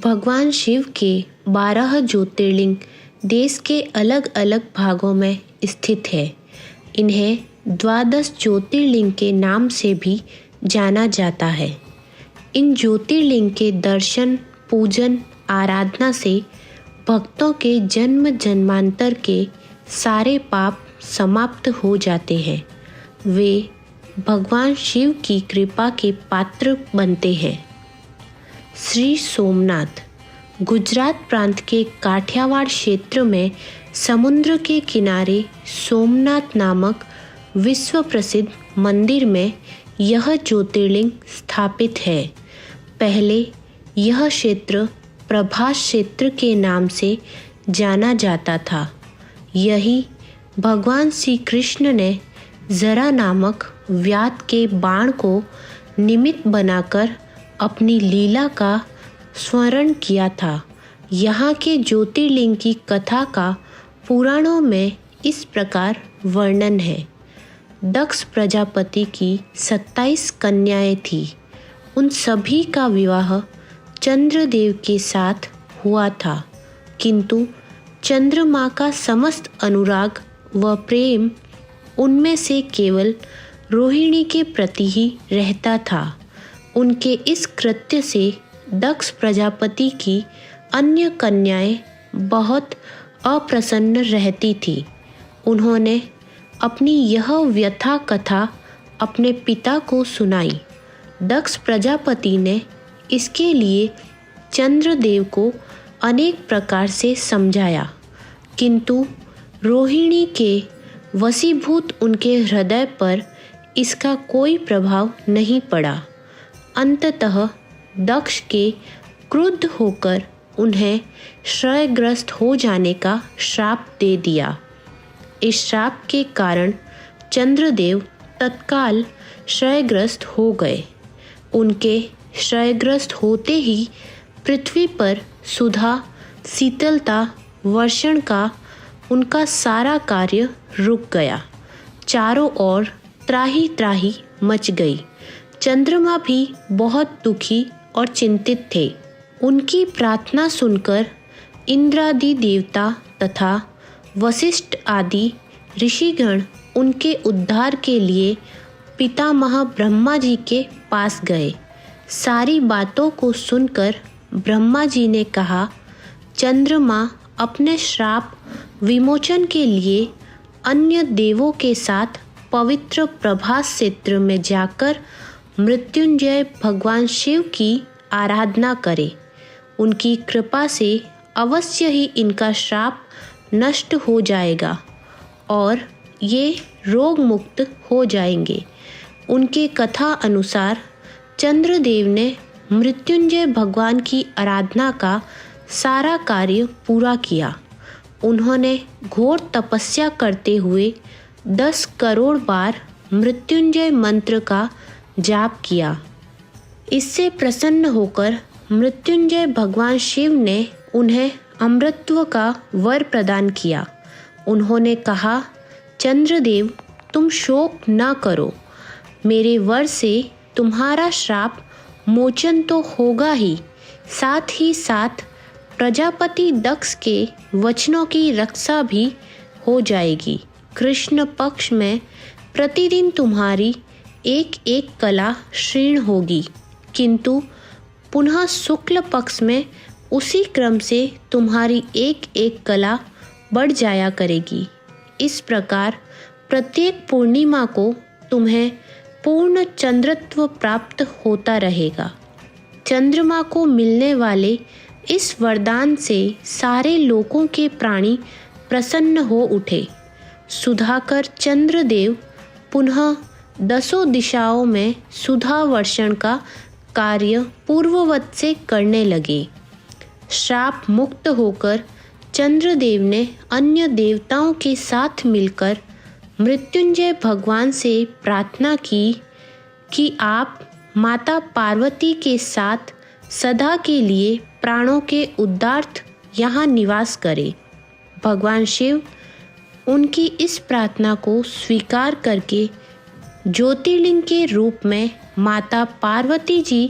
भगवान शिव के 12 ज्योतिर्लिंग देश के अलग अलग भागों में स्थित है। इन्हें 12 ज्योतिर्लिंग के नाम से भी जाना जाता है। इन ज्योतिर्लिंग के दर्शन, पूजन, आराधना से भक्तों के जन्म जन्मांतर के सारे पाप समाप्त हो जाते हैं। वे भगवान शिव की कृपा के पात्र बनते हैं। श्री सोमनाथ गुजरात प्रांत के काठियावाड़ क्षेत्र में समुद्र के किनारे सोमनाथ नामक विश्व प्रसिद्ध मंदिर में यह ज्योतिर्लिंग स्थापित है। पहले यह क्षेत्र प्रभास क्षेत्र के नाम से जाना जाता था। यही भगवान श्री कृष्ण ने जरा नामक व्याध के बाण को निमित्त बनाकर अपनी लीला का स्मरण किया था। यहाँ के ज्योतिर्लिंग की कथा का पुराणों में इस प्रकार वर्णन है। दक्ष प्रजापति की 27 कन्याएं थीं। उन सभी का विवाह चंद्रदेव के साथ हुआ था, किंतु चंद्रमा का समस्त अनुराग व प्रेम उनमें से केवल रोहिणी के प्रति ही रहता था। उनके इस कृत्य से दक्ष प्रजापति की अन्य कन्याएं बहुत अप्रसन्न रहती थीं। उन्होंने अपनी यह व्यथा कथा अपने पिता को सुनाई। दक्ष प्रजापति ने इसके लिए चंद्रदेव को अनेक प्रकार से समझाया, किंतु रोहिणी के वशीभूत उनके हृदय पर इसका कोई प्रभाव नहीं पड़ा। अंततः दक्ष के क्रुद्ध होकर उन्हें क्षयग्रस्त हो जाने का श्राप दे दिया। इस श्राप के कारण चंद्रदेव तत्काल क्षयग्रस्त हो गए। उनके क्षयग्रस्त होते ही पृथ्वी पर सुधा, शीतलता, वर्षण का उनका सारा कार्य रुक गया। चारों ओर त्राही त्राही मच गई। चंद्रमा भी बहुत दुखी और चिंतित थे। उनकी प्रार्थना सुनकर इंद्रादि देवता तथा वशिष्ठ आदि ऋषिगण उनके उद्धार के लिए पितामह ब्रह्मा जी के पास गए। सारी बातों को सुनकर ब्रह्मा जी ने कहा, चंद्रमा अपने श्राप विमोचन के लिए अन्य देवों के साथ पवित्र प्रभास क्षेत्र में जाकर मृत्युंजय भगवान शिव की आराधना करे। उनकी कृपा से अवश्य ही इनका श्राप नष्ट हो जाएगा और ये रोग मुक्त हो जाएंगे। उनके कथा अनुसार चंद्रदेव ने मृत्युंजय भगवान की आराधना का सारा कार्य पूरा किया। उन्होंने घोर तपस्या करते हुए 10 करोड़ बार मृत्युंजय मंत्र का जाप किया। इससे प्रसन्न होकर मृत्युंजय भगवान शिव ने उन्हें अमृतत्व का वर प्रदान किया। उन्होंने कहा, चंद्रदेव तुम शोक न करो, मेरे वर से तुम्हारा श्राप मोचन तो होगा ही, साथ ही साथ प्रजापति दक्ष के वचनों की रक्षा भी हो जाएगी। कृष्ण पक्ष में प्रतिदिन तुम्हारी एक एक कला क्षीण होगी, किंतु पुनः शुक्ल पक्ष में उसी क्रम से तुम्हारी एक एक कला बढ़ जाया करेगी। इस प्रकार प्रत्येक पूर्णिमा को तुम्हें पूर्ण चंद्रत्व प्राप्त होता रहेगा। चंद्रमा को मिलने वाले इस वरदान से सारे लोकों के प्राणी प्रसन्न हो उठे। सुधाकर चंद्रदेव पुनः 10 दिशाओं में सुधा वर्षण का कार्य पूर्ववत से करने लगे। श्राप मुक्त होकर चंद्रदेव ने अन्य देवताओं के साथ मिलकर मृत्युंजय भगवान से प्रार्थना की कि आप माता पार्वती के साथ सदा के लिए प्राणों के उद्धार्थ यहाँ निवास करें। भगवान शिव उनकी इस प्रार्थना को स्वीकार करके ज्योतिर्लिंग के रूप में माता पार्वती जी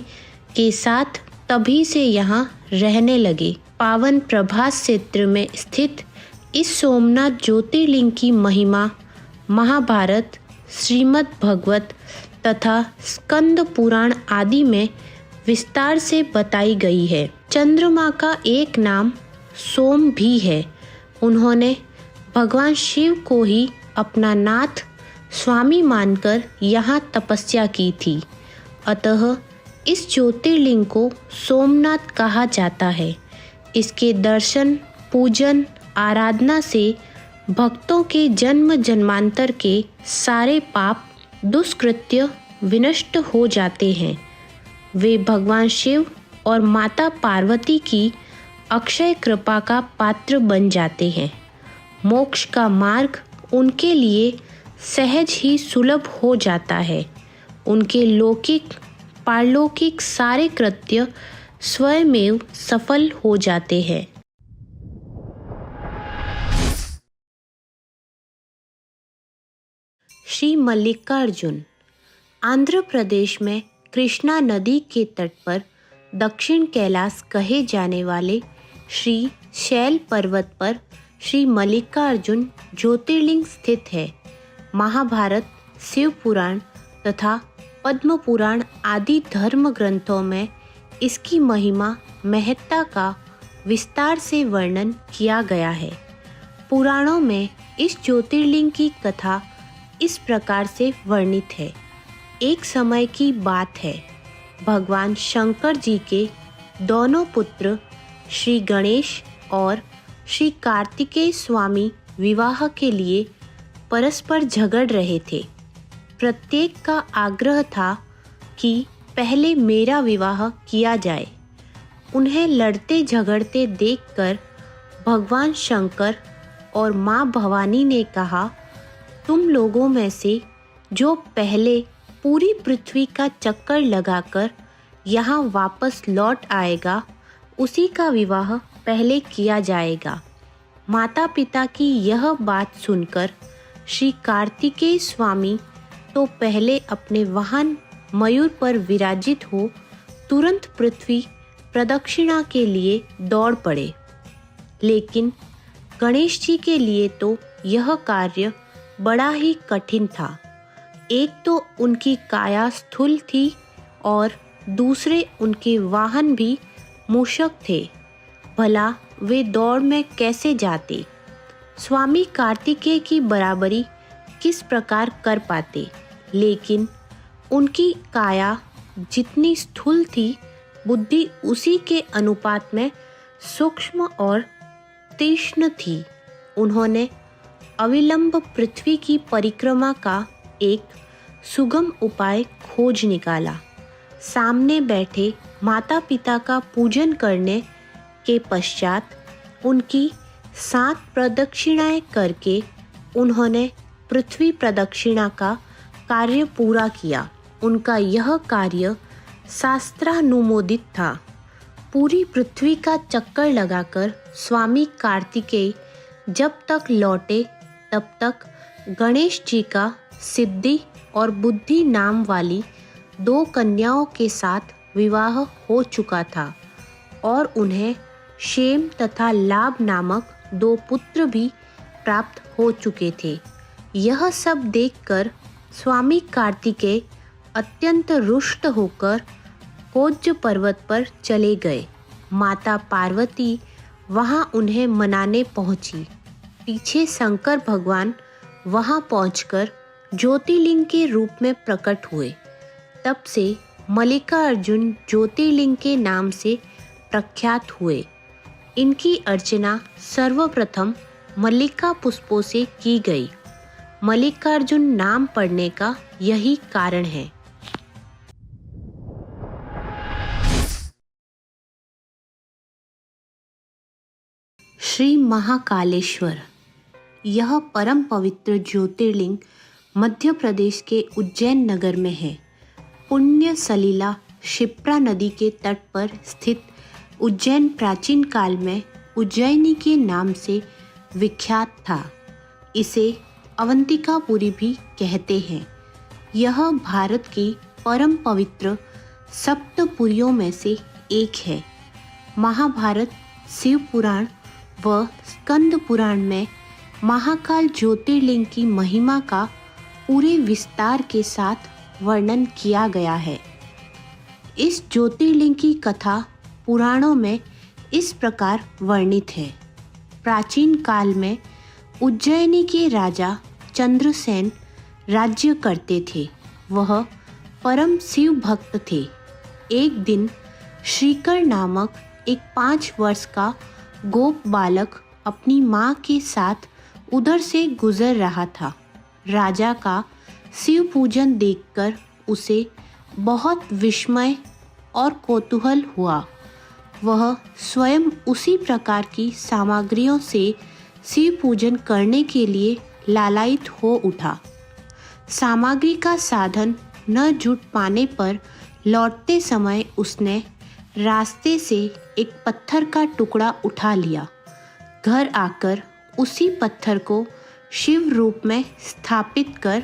के साथ तभी से यहाँ रहने लगे। पावन प्रभास क्षेत्र में स्थित इस सोमनाथ ज्योतिर्लिंग की महिमा महाभारत, श्रीमद् भगवत तथा स्कंद पुराण आदि में विस्तार से बताई गई है। चंद्रमा का एक नाम सोम भी है। उन्होंने भगवान शिव को ही अपना नाथ स्वामी मानकर यहाँ तपस्या की थी। अतः इस ज्योतिर्लिंग को सोमनाथ कहा जाता है। इसके दर्शन, पूजन, आराधना से भक्तों के जन्म जन्मांतर के सारे पाप, दुष्कृत्य विनष्ट हो जाते हैं। वे भगवान शिव और माता पार्वती की अक्षय कृपा का पात्र बन जाते हैं। मोक्ष का मार्ग उनके लिए सहज ही सुलभ हो जाता है। उनके लौकिक पारलौकिक सारे कृत्य स्वयमेव सफल हो जाते हैं। श्री मल्लिकार्जुन आंध्र प्रदेश में कृष्णा नदी के तट पर दक्षिण कैलाश कहे जाने वाले श्री शैल पर्वत पर श्री मल्लिकार्जुन ज्योतिर्लिंग स्थित है। महाभारत, शिव पुराण तथा पद्म पुराण आदि धर्म ग्रंथों में इसकी महिमा, महत्ता का विस्तार से वर्णन किया गया है। पुराणों में इस ज्योतिर्लिंग की कथा इस प्रकार से वर्णित है। एक समय की बात है, भगवान शंकर जी के दोनों पुत्र श्री गणेश और श्री कार्तिकेय स्वामी विवाह के लिए परस्पर झगड़ रहे थे। प्रत्येक का आग्रह था कि पहले मेरा विवाह किया जाए। उन्हें लड़ते झगड़ते देखकर भगवान शंकर और माँ भवानी ने कहा, तुम लोगों में से जो पहले पूरी पृथ्वी का चक्कर लगाकर यहाँ वापस लौट आएगा, उसी का विवाह पहले किया जाएगा। माता पिता की यह बात सुनकर श्री कार्तिकेय स्वामी तो पहले अपने वाहन मयूर पर विराजित हो तुरंत पृथ्वी प्रदक्षिणा के लिए दौड़ पड़े। लेकिन गणेश जी के लिए तो यह कार्य बड़ा ही कठिन था। एक तो उनकी काया स्थूल थी और दूसरे उनके वाहन भी मूषक थे। भला वे दौड़ में कैसे जाते? स्वामी कार्तिकेय की बराबरी किस प्रकार कर पाते? लेकिन उनकी काया जितनी स्थूल थी, बुद्धि उसी के अनुपात में सूक्ष्म और तीक्ष्ण थी। उन्होंने अविलंब पृथ्वी की परिक्रमा का एक सुगम उपाय खोज निकाला। सामने बैठे माता पिता का पूजन करने के पश्चात उनकी 7 प्रदक्षिणाएं करके उन्होंने पृथ्वी प्रदक्षिणा का कार्य पूरा किया। उनका यह कार्य शास्त्रानुमोदित था। पूरी पृथ्वी का चक्कर लगाकर स्वामी कार्तिकेय जब तक लौटे तब तक गणेश जी का सिद्धि और बुद्धि नाम वाली 2 कन्याओं के साथ विवाह हो चुका था और उन्हें क्षेम तथा लाभ नामक 2 पुत्र भी प्राप्त हो चुके थे। यह सब देखकर स्वामी कार्तिकेय अत्यंत रुष्ट होकर कोज्ज पर्वत पर चले गए। माता पार्वती वहां उन्हें मनाने पहुंची। पीछे शंकर भगवान वहां पहुंचकर ज्योतिर्लिंग के रूप में प्रकट हुए। तब से मल्लिकार्जुन ज्योतिर्लिंग के नाम से प्रख्यात हुए। इनकी अर्चना सर्वप्रथम मल्लिका पुष्पों से की गई। मल्लिकार्जुन नाम पड़ने का यही कारण है। श्री महाकालेश्वर यह परम पवित्र ज्योतिर्लिंग मध्य प्रदेश के उज्जैन नगर में है। पुण्य सलिला क्षिप्रा नदी के तट पर स्थित उज्जैन प्राचीन काल में उज्जैनी के नाम से विख्यात था। इसे अवंतिकापुरी भी कहते हैं। यह भारत की परम पवित्र सप्तपुरियों में से एक है। महाभारत, शिव पुराण व स्कंद पुराण में महाकाल ज्योतिर्लिंग की महिमा का पूरे विस्तार के साथ वर्णन किया गया है। इस ज्योतिर्लिंग की कथा पुराणों में इस प्रकार वर्णित है। प्राचीन काल में उज्जैनी के राजा चंद्रसेन राज्य करते थे। वह परम शिव भक्त थे। एक दिन श्रीकर नामक एक 5 वर्ष का गोप बालक अपनी माँ के साथ उधर से गुजर रहा था। राजा का शिव पूजन देखकर उसे बहुत विस्मय और कौतूहल हुआ। वह स्वयं उसी प्रकार की सामग्रियों से शिव पूजन करने के लिए लालायित हो उठा। सामग्री का साधन न जुट पाने पर लौटते समय उसने रास्ते से एक पत्थर का टुकड़ा उठा लिया। घर आकर उसी पत्थर को शिव रूप में स्थापित कर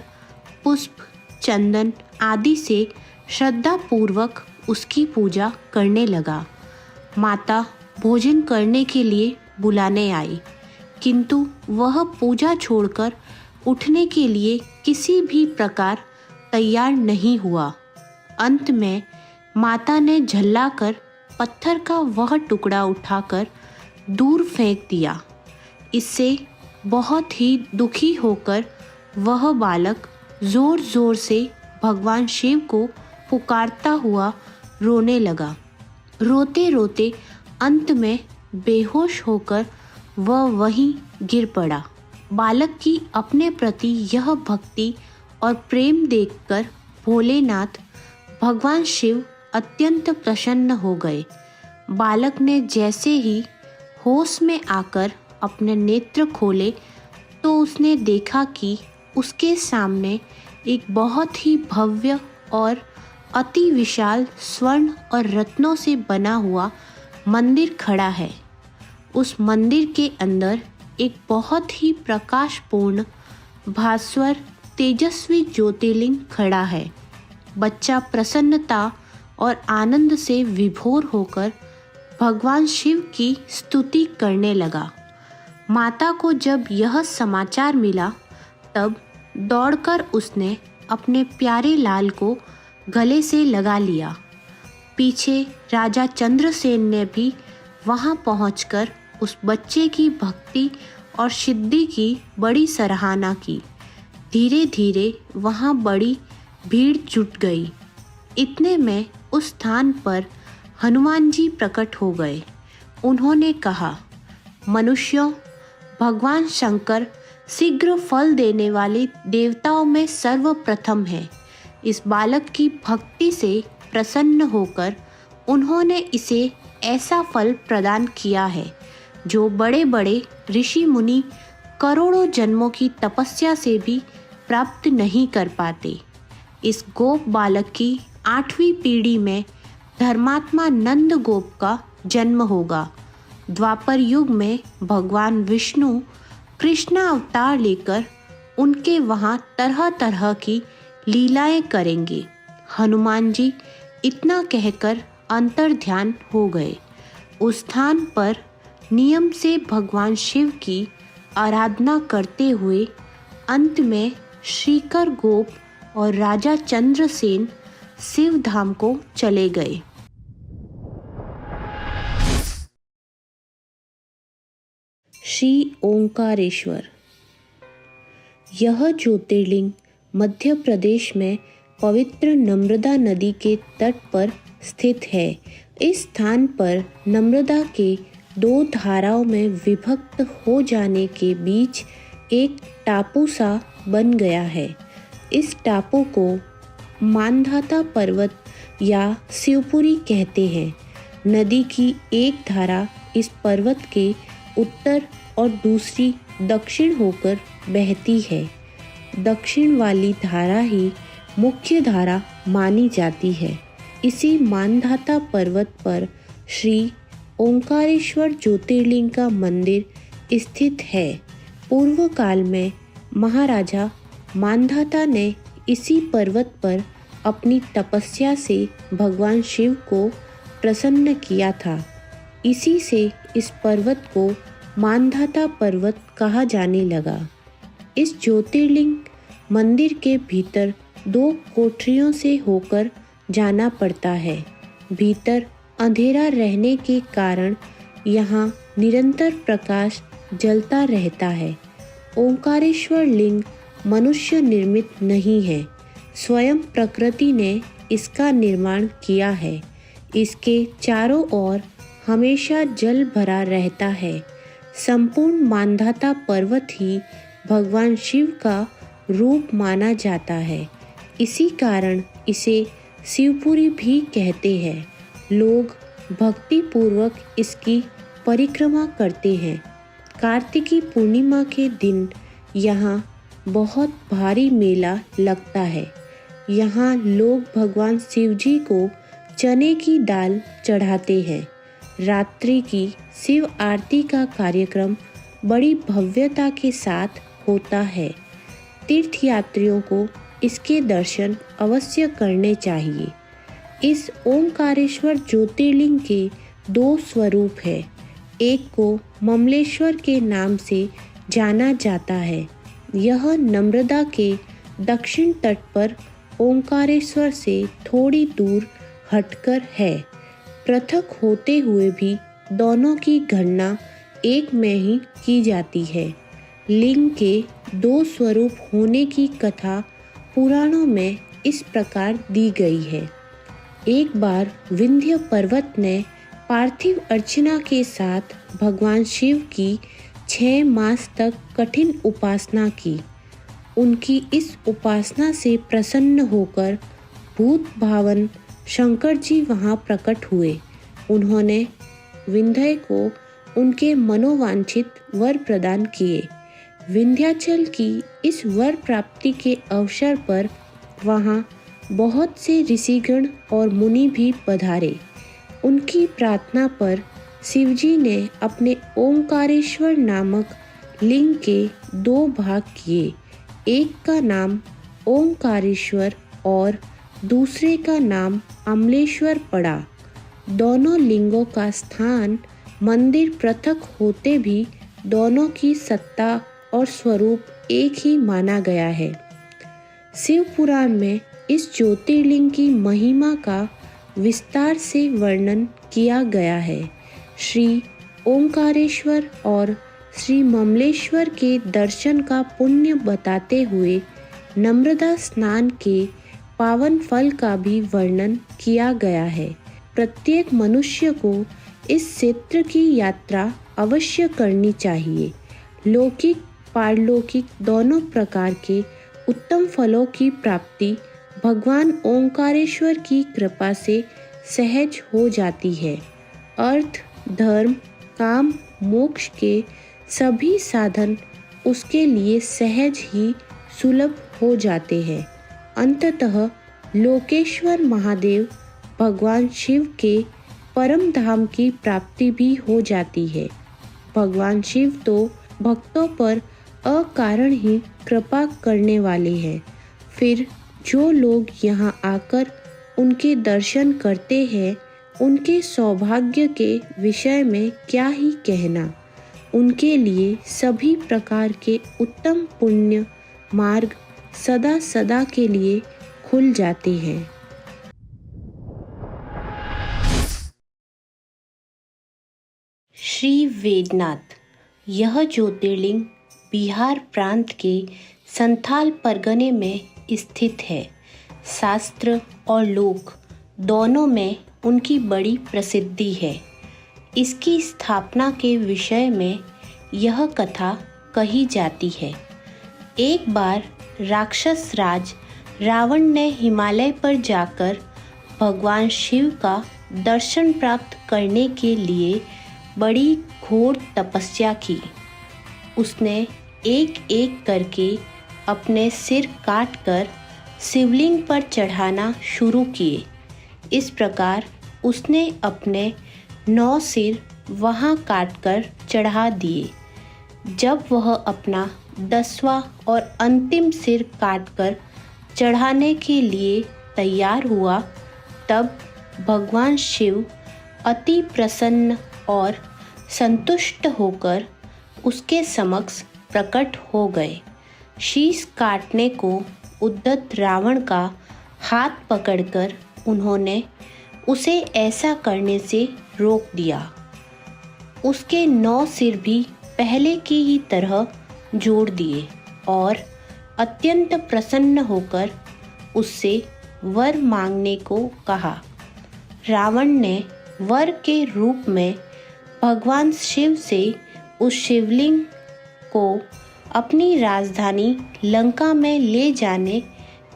पुष्प, चंदन आदि से श्रद्धापूर्वक उसकी पूजा करने लगा। माता भोजन करने के लिए बुलाने आई, किंतु वह पूजा छोड़कर उठने के लिए किसी भी प्रकार तैयार नहीं हुआ। अंत में माता ने झल्लाकर पत्थर का वह टुकड़ा उठाकर दूर फेंक दिया। इससे बहुत ही दुखी होकर वह बालक जोर जोर से भगवान शिव को पुकारता हुआ रोने लगा। रोते रोते अंत में बेहोश होकर वह वहीं गिर पड़ा। बालक की अपने प्रति यह भक्ति और प्रेम देखकर भोलेनाथ भगवान शिव अत्यंत प्रसन्न हो गए। बालक ने जैसे ही होश में आकर अपने नेत्र खोले तो उसने देखा कि उसके सामने एक बहुत ही भव्य और अति विशाल स्वर्ण और रत्नों से बना हुआ मंदिर खड़ा है। उस मंदिर के अंदर एक बहुत ही प्रकाशपूर्ण भास्वर तेजस्वी ज्योतिर्लिंग खड़ा है। बच्चा प्रसन्नता और आनंद से विभोर होकर भगवान शिव की स्तुति करने लगा। माता को जब यह समाचार मिला तब दौड़कर उसने अपने प्यारे लाल को गले से लगा लिया। पीछे राजा चंद्रसेन ने भी वहां पहुंचकर उस बच्चे की भक्ति और सिद्धि की बड़ी सराहना की। धीरे धीरे वहां बड़ी भीड़ जुट गई। इतने में उस स्थान पर हनुमान जी प्रकट हो गए। उन्होंने कहा, मनुष्यों, भगवान शंकर शीघ्र फल देने वाले देवताओं में सर्वप्रथम है। इस बालक की भक्ति से प्रसन्न होकर उन्होंने इसे ऐसा फल प्रदान किया है जो बड़े बड़े ऋषि मुनि करोड़ों जन्मों की तपस्या से भी प्राप्त नहीं कर पाते। इस गोप बालक की 8वीं पीढ़ी में धर्मात्मा नंद गोप का जन्म होगा। द्वापर युग में भगवान विष्णु कृष्ण अवतार लेकर उनके वहाँ तरह तरह की लीलाएं करेंगे। हनुमान जी इतना कहकर अंतर्ध्यान हो गए। उस स्थान पर नियम से भगवान शिव की आराधना करते हुए अंत में श्रीकर गोप और राजा चंद्रसेन शिव धाम को चले गए। श्री ओंकारेश्वर। यह ज्योतिर्लिंग मध्य प्रदेश में पवित्र नर्मदा नदी के तट पर स्थित है। इस स्थान पर नर्मदा के 2 धाराओं में विभक्त हो जाने के बीच एक टापू सा बन गया है। इस टापू को मानधाता पर्वत या शिवपुरी कहते हैं। नदी की एक धारा इस पर्वत के उत्तर और दूसरी दक्षिण होकर बहती है। दक्षिण वाली धारा ही मुख्य धारा मानी जाती है। इसी मानधाता पर्वत पर श्री ओंकारेश्वर ज्योतिर्लिंग का मंदिर स्थित है। पूर्व काल में महाराजा मानधाता ने इसी पर्वत पर अपनी तपस्या से भगवान शिव को प्रसन्न किया था। इसी से इस पर्वत को मानधाता पर्वत कहा जाने लगा। इस ज्योतिर्लिंग मंदिर के भीतर 2 कोठरियों से होकर जाना पड़ता है। भीतर अंधेरा रहने के कारण यहाँ निरंतर प्रकाश जलता रहता है। ओंकारेश्वर लिंग मनुष्य निर्मित नहीं है, स्वयं प्रकृति ने इसका निर्माण किया है। इसके चारों ओर हमेशा जल भरा रहता है। संपूर्ण मानधाता पर्वत ही भगवान शिव का रूप माना जाता है। इसी कारण इसे शिवपुरी भी कहते हैं। लोग भक्ति पूर्वक इसकी परिक्रमा करते हैं। कार्तिकी पूर्णिमा के दिन यहाँ बहुत भारी मेला लगता है। यहाँ लोग भगवान शिव जी को चने की दाल चढ़ाते हैं। रात्रि की शिव आरती का कार्यक्रम बड़ी भव्यता के साथ होता है। तीर्थयात्रियों को इसके दर्शन अवश्य करने चाहिए। इस ओंकारेश्वर ज्योतिर्लिंग के 2 स्वरूप है। एक को ममलेश्वर के नाम से जाना जाता है। यह नर्मदा के दक्षिण तट पर ओंकारेश्वर से थोड़ी दूर हटकर है। पृथक होते हुए भी दोनों की गणना एक में ही की जाती है। लिंग के 2 स्वरूप होने की कथा पुराणों में इस प्रकार दी गई है। एक बार विंध्य पर्वत ने पार्थिव अर्चना के साथ भगवान शिव की 6 मास तक कठिन उपासना की। उनकी इस उपासना से प्रसन्न होकर भूत भावन शंकर जी वहाँ प्रकट हुए। उन्होंने विंध्य को उनके मनोवांछित वर प्रदान किए। विंध्याचल की इस वर प्राप्ति के अवसर पर वहाँ बहुत से ऋषिगण और मुनि भी पधारे। उनकी प्रार्थना पर शिवजी ने अपने ओंकारेश्वर नामक लिंग के 2 भाग किए। एक का नाम ओंकारेश्वर और दूसरे का नाम अमलेश्वर पड़ा। दोनों लिंगों का स्थान मंदिर पृथक होते भी दोनों की सत्ता और स्वरूप एक ही माना गया है। शिव पुराण में इस ज्योतिर्लिंग की महिमा का विस्तार से वर्णन किया गया है। श्री ओंकारेश्वर और श्री ममलेश्वर के दर्शन का पुण्य बताते हुए नर्मदा स्नान के पावन फल का भी वर्णन किया गया है। प्रत्येक मनुष्य को इस क्षेत्र की यात्रा अवश्य करनी चाहिए। लौकिक पारलौकिक दोनों प्रकार के उत्तम फलों की प्राप्ति भगवान ओंकारेश्वर की कृपा से सहज हो जाती है। अर्थ, धर्म, काम, मोक्ष के सभी साधन उसके लिए सहज ही सुलभ हो जाते हैं। अंततः लोकेश्वर महादेव भगवान शिव के परम धाम की प्राप्ति भी हो जाती है। भगवान शिव तो भक्तों पर अकारण ही कृपा करने वाले हैं। फिर जो लोग यहाँ आकर उनके दर्शन करते हैं, उनके सौभाग्य के विषय में क्या ही कहना। उनके लिए सभी प्रकार के उत्तम पुण्य मार्ग सदा सदा के लिए खुल जाते हैं। श्री वेदनाथ, यह ज्योतिर्लिंग बिहार प्रांत के संथाल परगने में स्थित है। शास्त्र और लोक दोनों में उनकी बड़ी प्रसिद्धि है। इसकी स्थापना के विषय में यह कथा कही जाती है। एक बार राक्षस राज रावण ने हिमालय पर जाकर भगवान शिव का दर्शन प्राप्त करने के लिए बड़ी घोर तपस्या की। उसने एक एक करके अपने सिर काटकर शिवलिंग पर चढ़ाना शुरू किए। इस प्रकार उसने अपने 9 सिर वहाँ काटकर चढ़ा दिए। जब वह अपना 10वां और अंतिम सिर काटकर चढ़ाने के लिए तैयार हुआ, तब भगवान शिव अति प्रसन्न और संतुष्ट होकर उसके समक्ष प्रकट हो गए। शीश काटने को उद्यत रावण का हाथ पकड़कर उन्होंने उसे ऐसा करने से रोक दिया। उसके 9 सिर भी पहले की ही तरह जोड़ दिए और अत्यंत प्रसन्न होकर उससे वर मांगने को कहा। रावण ने वर के रूप में भगवान शिव से उस शिवलिंग को अपनी राजधानी लंका में ले जाने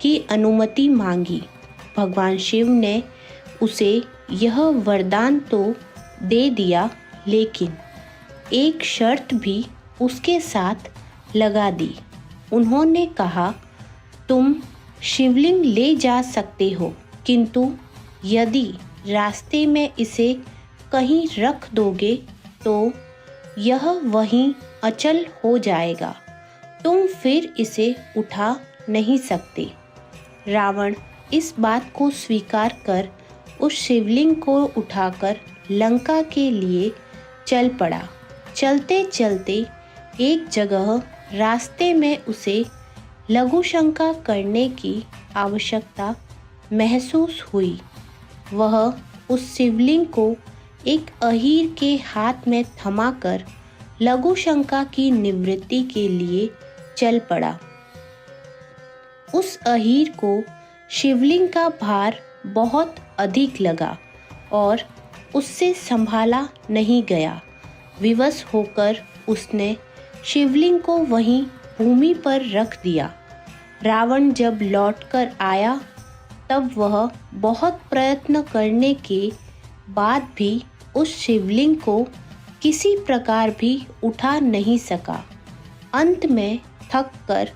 की अनुमति मांगी। भगवान शिव ने उसे यह वरदान तो दे दिया, लेकिन एक शर्त भी उसके साथ लगा दी। उन्होंने कहा, तुम शिवलिंग ले जा सकते हो, किंतु यदि रास्ते में इसे कहीं रख दोगे तो यह वहीं अचल हो जाएगा। तुम फिर इसे उठा नहीं सकते। रावण इस बात को स्वीकार कर उस शिवलिंग को उठाकर लंका के लिए चल पड़ा। चलते चलते एक जगह रास्ते में उसे लघुशंका करने की आवश्यकता महसूस हुई। वह उस शिवलिंग को एक अहीर के हाथ में थमाकर लघुशंका की निवृत्ति के लिए चल पड़ा। उस अहीर को शिवलिंग का भार बहुत अधिक लगा और उससे संभाला नहीं गया। विवश होकर उसने शिवलिंग को वहीं भूमि पर रख दिया। रावण जब लौटकर आया तब वह बहुत प्रयत्न करने के बाद भी उस शिवलिंग को किसी प्रकार भी उठा नहीं सका। अंत में थक कर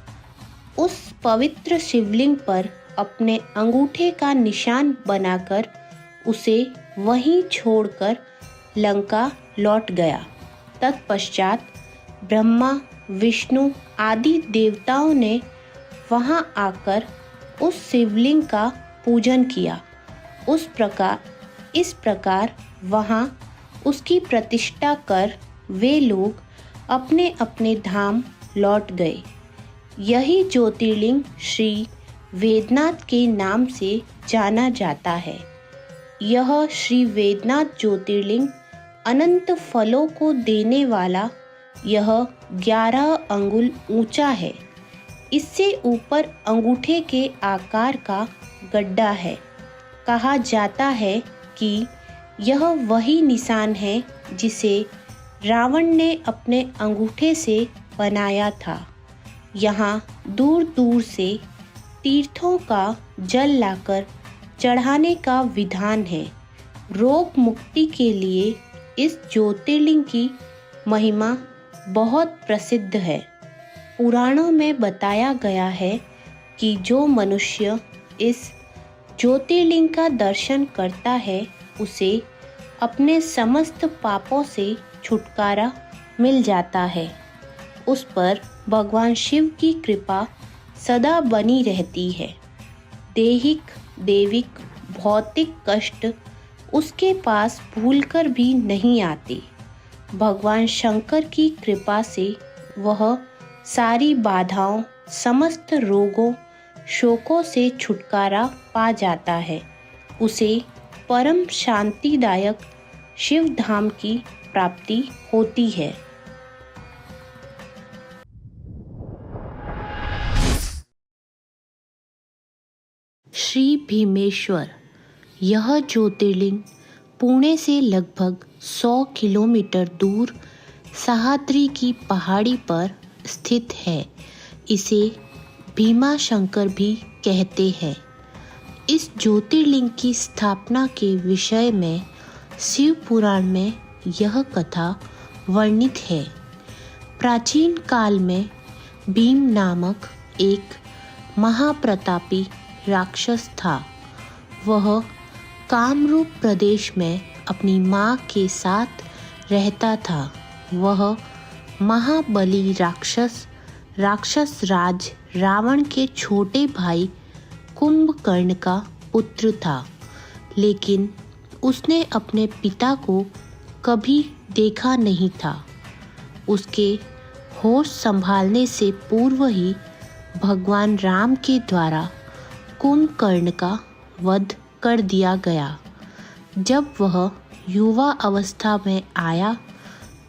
उस पवित्र शिवलिंग पर अपने अंगूठे का निशान बनाकर उसे वहीं छोड़कर लंका लौट गया। तत्पश्चात ब्रह्मा, विष्णु आदि देवताओं ने वहां आकर उस शिवलिंग का पूजन किया। इस प्रकार वहां उसकी प्रतिष्ठा कर वे लोग अपने अपने धाम लौट गए। यही ज्योतिर्लिंग श्री वेदनाथ के नाम से जाना जाता है। यह श्री वेदनाथ ज्योतिर्लिंग अनंत फलों को देने वाला यह 11 अंगुल ऊंचा है। इससे ऊपर अंगूठे के आकार का गड्ढा है। कहा जाता है कि यह वही निशान है जिसे रावण ने अपने अंगूठे से बनाया था। यहाँ दूर दूर से तीर्थों का जल लाकर चढ़ाने का विधान है। रोग मुक्ति के लिए इस ज्योतिर्लिंग की महिमा बहुत प्रसिद्ध है। पुराणों में बताया गया है कि जो मनुष्य इस ज्योतिर्लिंग का दर्शन करता है उसे अपने समस्त पापों से छुटकारा मिल जाता है। उस पर भगवान शिव की कृपा सदा बनी रहती है। दैहिक, दैविक, भौतिक कष्ट उसके पास भूलकर भी नहीं आते। भगवान शंकर की कृपा से वह सारी बाधाओं, समस्त रोगों, शोकों से छुटकारा पा जाता है। उसे परम शांतिदायक शिव धाम की प्राप्ति होती है। श्री भीमेश्वर। यह ज्योतिर्लिंग पुणे से लगभग 100 किलोमीटर दूर सह्याद्री की पहाड़ी पर स्थित है। इसे भीमा शंकर भी कहते हैं। इस ज्योतिर्लिंग की स्थापना के विषय में शिव पुराण में यह कथा वर्णित है। प्राचीन काल में भीम नामक एक महाप्रतापी राक्षस था। वह कामरूप प्रदेश में अपनी माँ के साथ रहता था। वह महाबली राक्षस राज रावण के छोटे भाई कुंभकर्ण का पुत्र था, लेकिन उसने अपने पिता को कभी देखा नहीं था। उसके होश संभालने से पूर्व ही भगवान राम के द्वारा कुंभकर्ण का वध कर दिया गया। जब वह युवा अवस्था में आया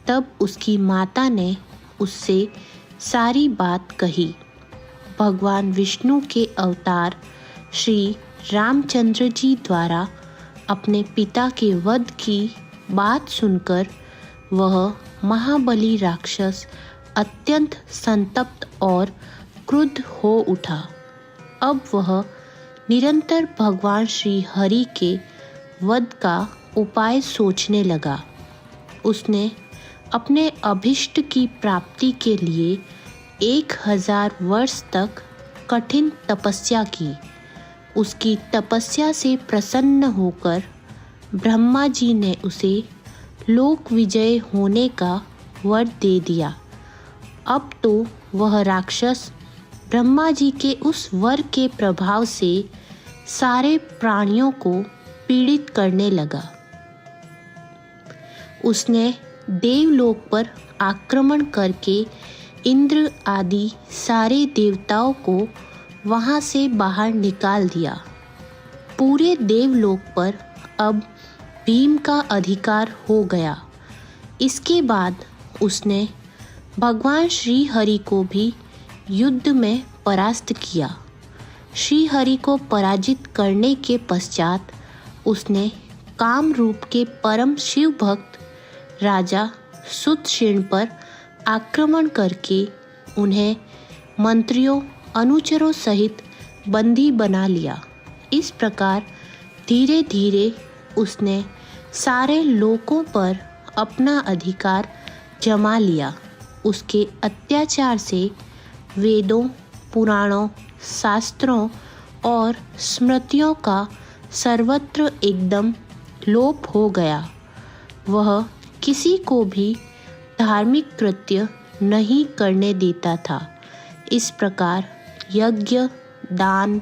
तब उसकी माता ने उससे सारी बात कही। भगवान विष्णु के अवतार श्री रामचंद्र जी द्वारा अपने पिता के वध की बात सुनकर वह महाबली राक्षस अत्यंत संतप्त और क्रुद्ध हो उठा। अब वह निरंतर भगवान श्री हरि के वध का उपाय सोचने लगा। उसने अपने अभिष्ट की प्राप्ति के लिए 1000 वर्ष तक कठिन तपस्या की। उसकी तपस्या से प्रसन्न होकर ब्रह्मा जी ने उसे लोक विजय होने का वर दे दिया। अब तो वह राक्षस ब्रह्मा जी के उस वर के प्रभाव से सारे प्राणियों को पीड़ित करने लगा। उसने देवलोक पर आक्रमण करके इंद्र आदि सारे देवताओं को वहां से बाहर निकाल दिया। पूरे देवलोक पर अब भीम का अधिकार हो गया। इसके बाद उसने भगवान श्री हरि को भी युद्ध में परास्त किया। श्री हरि को पराजित करने के पश्चात उसने कामरूप के परम शिव भक्त राजा सुतषेण पर आक्रमण करके उन्हें मंत्रियों अनुचरों सहित बंदी बना लिया। इस प्रकार धीरे धीरे उसने सारे लोकों पर अपना अधिकार जमा लिया। उसके अत्याचार से वेदों, पुराणों, शास्त्रों और स्मृतियों का सर्वत्र एकदम लोप हो गया। वह किसी को भी धार्मिक कृत्य नहीं करने देता था। इस प्रकार यज्ञ, दान,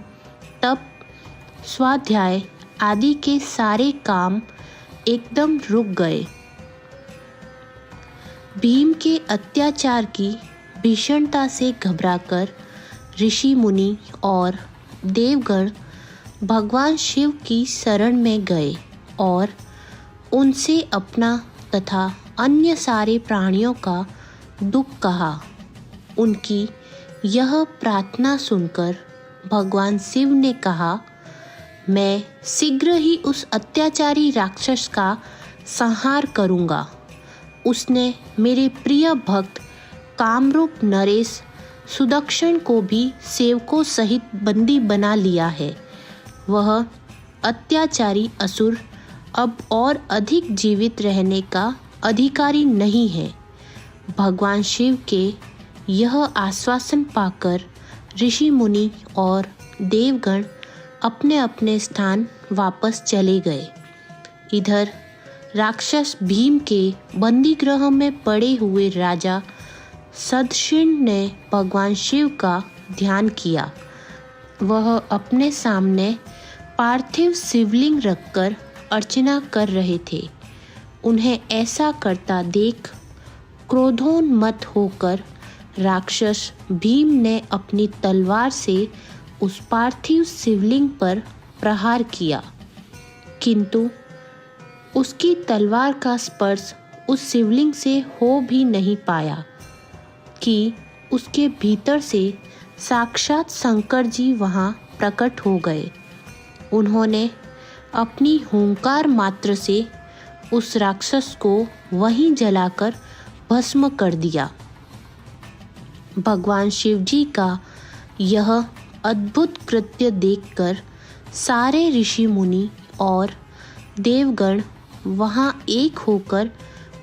तप, स्वाध्याय आदि के सारे काम एकदम रुक गए। भीम के अत्याचार की भीषणता से घबराकर ऋषि मुनि और देवगण भगवान शिव की शरण में गए और उनसे अपना तथा अन्य सारे प्राणियों का दुख कहा। उनकी यह प्रार्थना सुनकर भगवान शिव ने कहा, मैं शीघ्र ही उस अत्याचारी राक्षस का संहार करूंगा। उसने मेरे प्रिय भक्त कामरूप नरेश सुदक्षिण को भी सेवकों सहित बंदी बना लिया है। वह अत्याचारी असुर अब और अधिक जीवित रहने का अधिकारी नहीं है। भगवान शिव के यह आश्वासन पाकर ऋषि मुनि और देवगण अपने अपने स्थान वापस चले गए। इधर राक्षस भीम के बंदीगृह में पड़े हुए राजा सुदक्षिण ने भगवान शिव का ध्यान किया। वह अपने सामने पार्थिव शिवलिंग रखकर अर्चना कर रहे थे। उन्हें ऐसा करता देख क्रोधोन्मत्त होकर राक्षस भीम ने अपनी तलवार से उस पार्थिव शिवलिंग पर प्रहार किया, किंतु उसकी तलवार का स्पर्श उस शिवलिंग से हो भी नहीं पाया कि उसके भीतर से साक्षात शंकर जी वहाँ प्रकट हो गए। उन्होंने अपनी हुंकार मात्र से उस राक्षस को वहीं जलाकर भस्म कर दिया। भगवान शिव जी का यह अद्भुत कृत्य देखकर सारे ऋषि मुनि और देवगण वहाँ एक होकर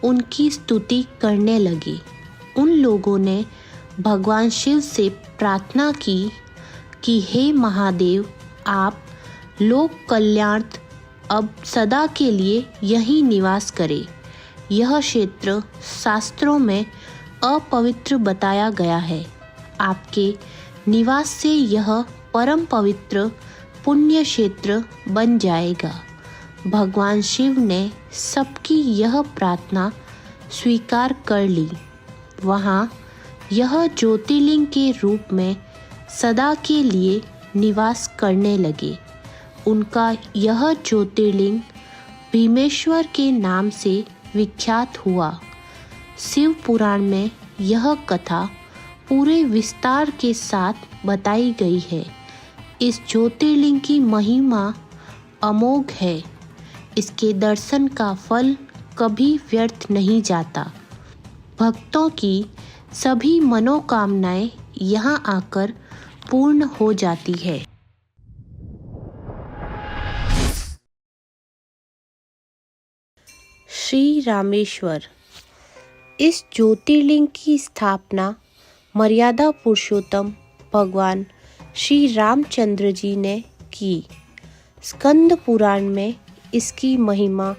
उनकी स्तुति करने लगे। उन लोगों ने भगवान शिव से प्रार्थना की कि हे महादेव, आप लोक कल्याणार्थ अब सदा के लिए यहीं निवास करें। यह क्षेत्र शास्त्रों में अपवित्र बताया गया है। आपके निवास से यह परम पवित्र पुण्य क्षेत्र बन जाएगा। भगवान शिव ने सबकी यह प्रार्थना स्वीकार कर ली। वहाँ यह ज्योतिर्लिंग के रूप में सदा के लिए निवास करने लगे। उनका यह ज्योतिर्लिंग भीमेश्वर के नाम से विख्यात हुआ। शिव पुराण में यह कथा पूरे विस्तार के साथ बताई गई है। इस ज्योतिर्लिंग की महिमा अमोघ है। इसके दर्शन का फल कभी व्यर्थ नहीं जाता। भक्तों की सभी मनोकामनाएं यहाँ आकर पूर्ण हो जाती है। श्री रामेश्वर। इस ज्योतिर्लिंग की स्थापना मर्यादा पुरुषोत्तम भगवान श्री रामचंद्र जी ने की। स्कंद पुराण में इसकी महिमा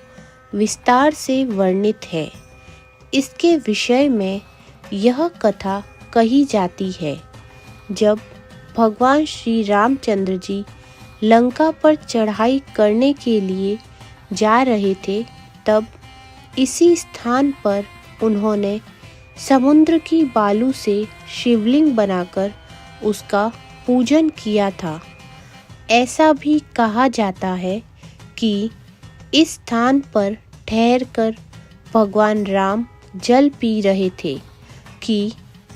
विस्तार से वर्णित है। इसके विषय में यह कथा कही जाती है। जब भगवान श्री रामचंद्र जी लंका पर चढ़ाई करने के लिए जा रहे थे, तब इसी स्थान पर उन्होंने समुद्र की बालू से शिवलिंग बनाकर उसका पूजन किया था। ऐसा भी कहा जाता है कि इस स्थान पर ठहरकर भगवान राम जल पी रहे थे कि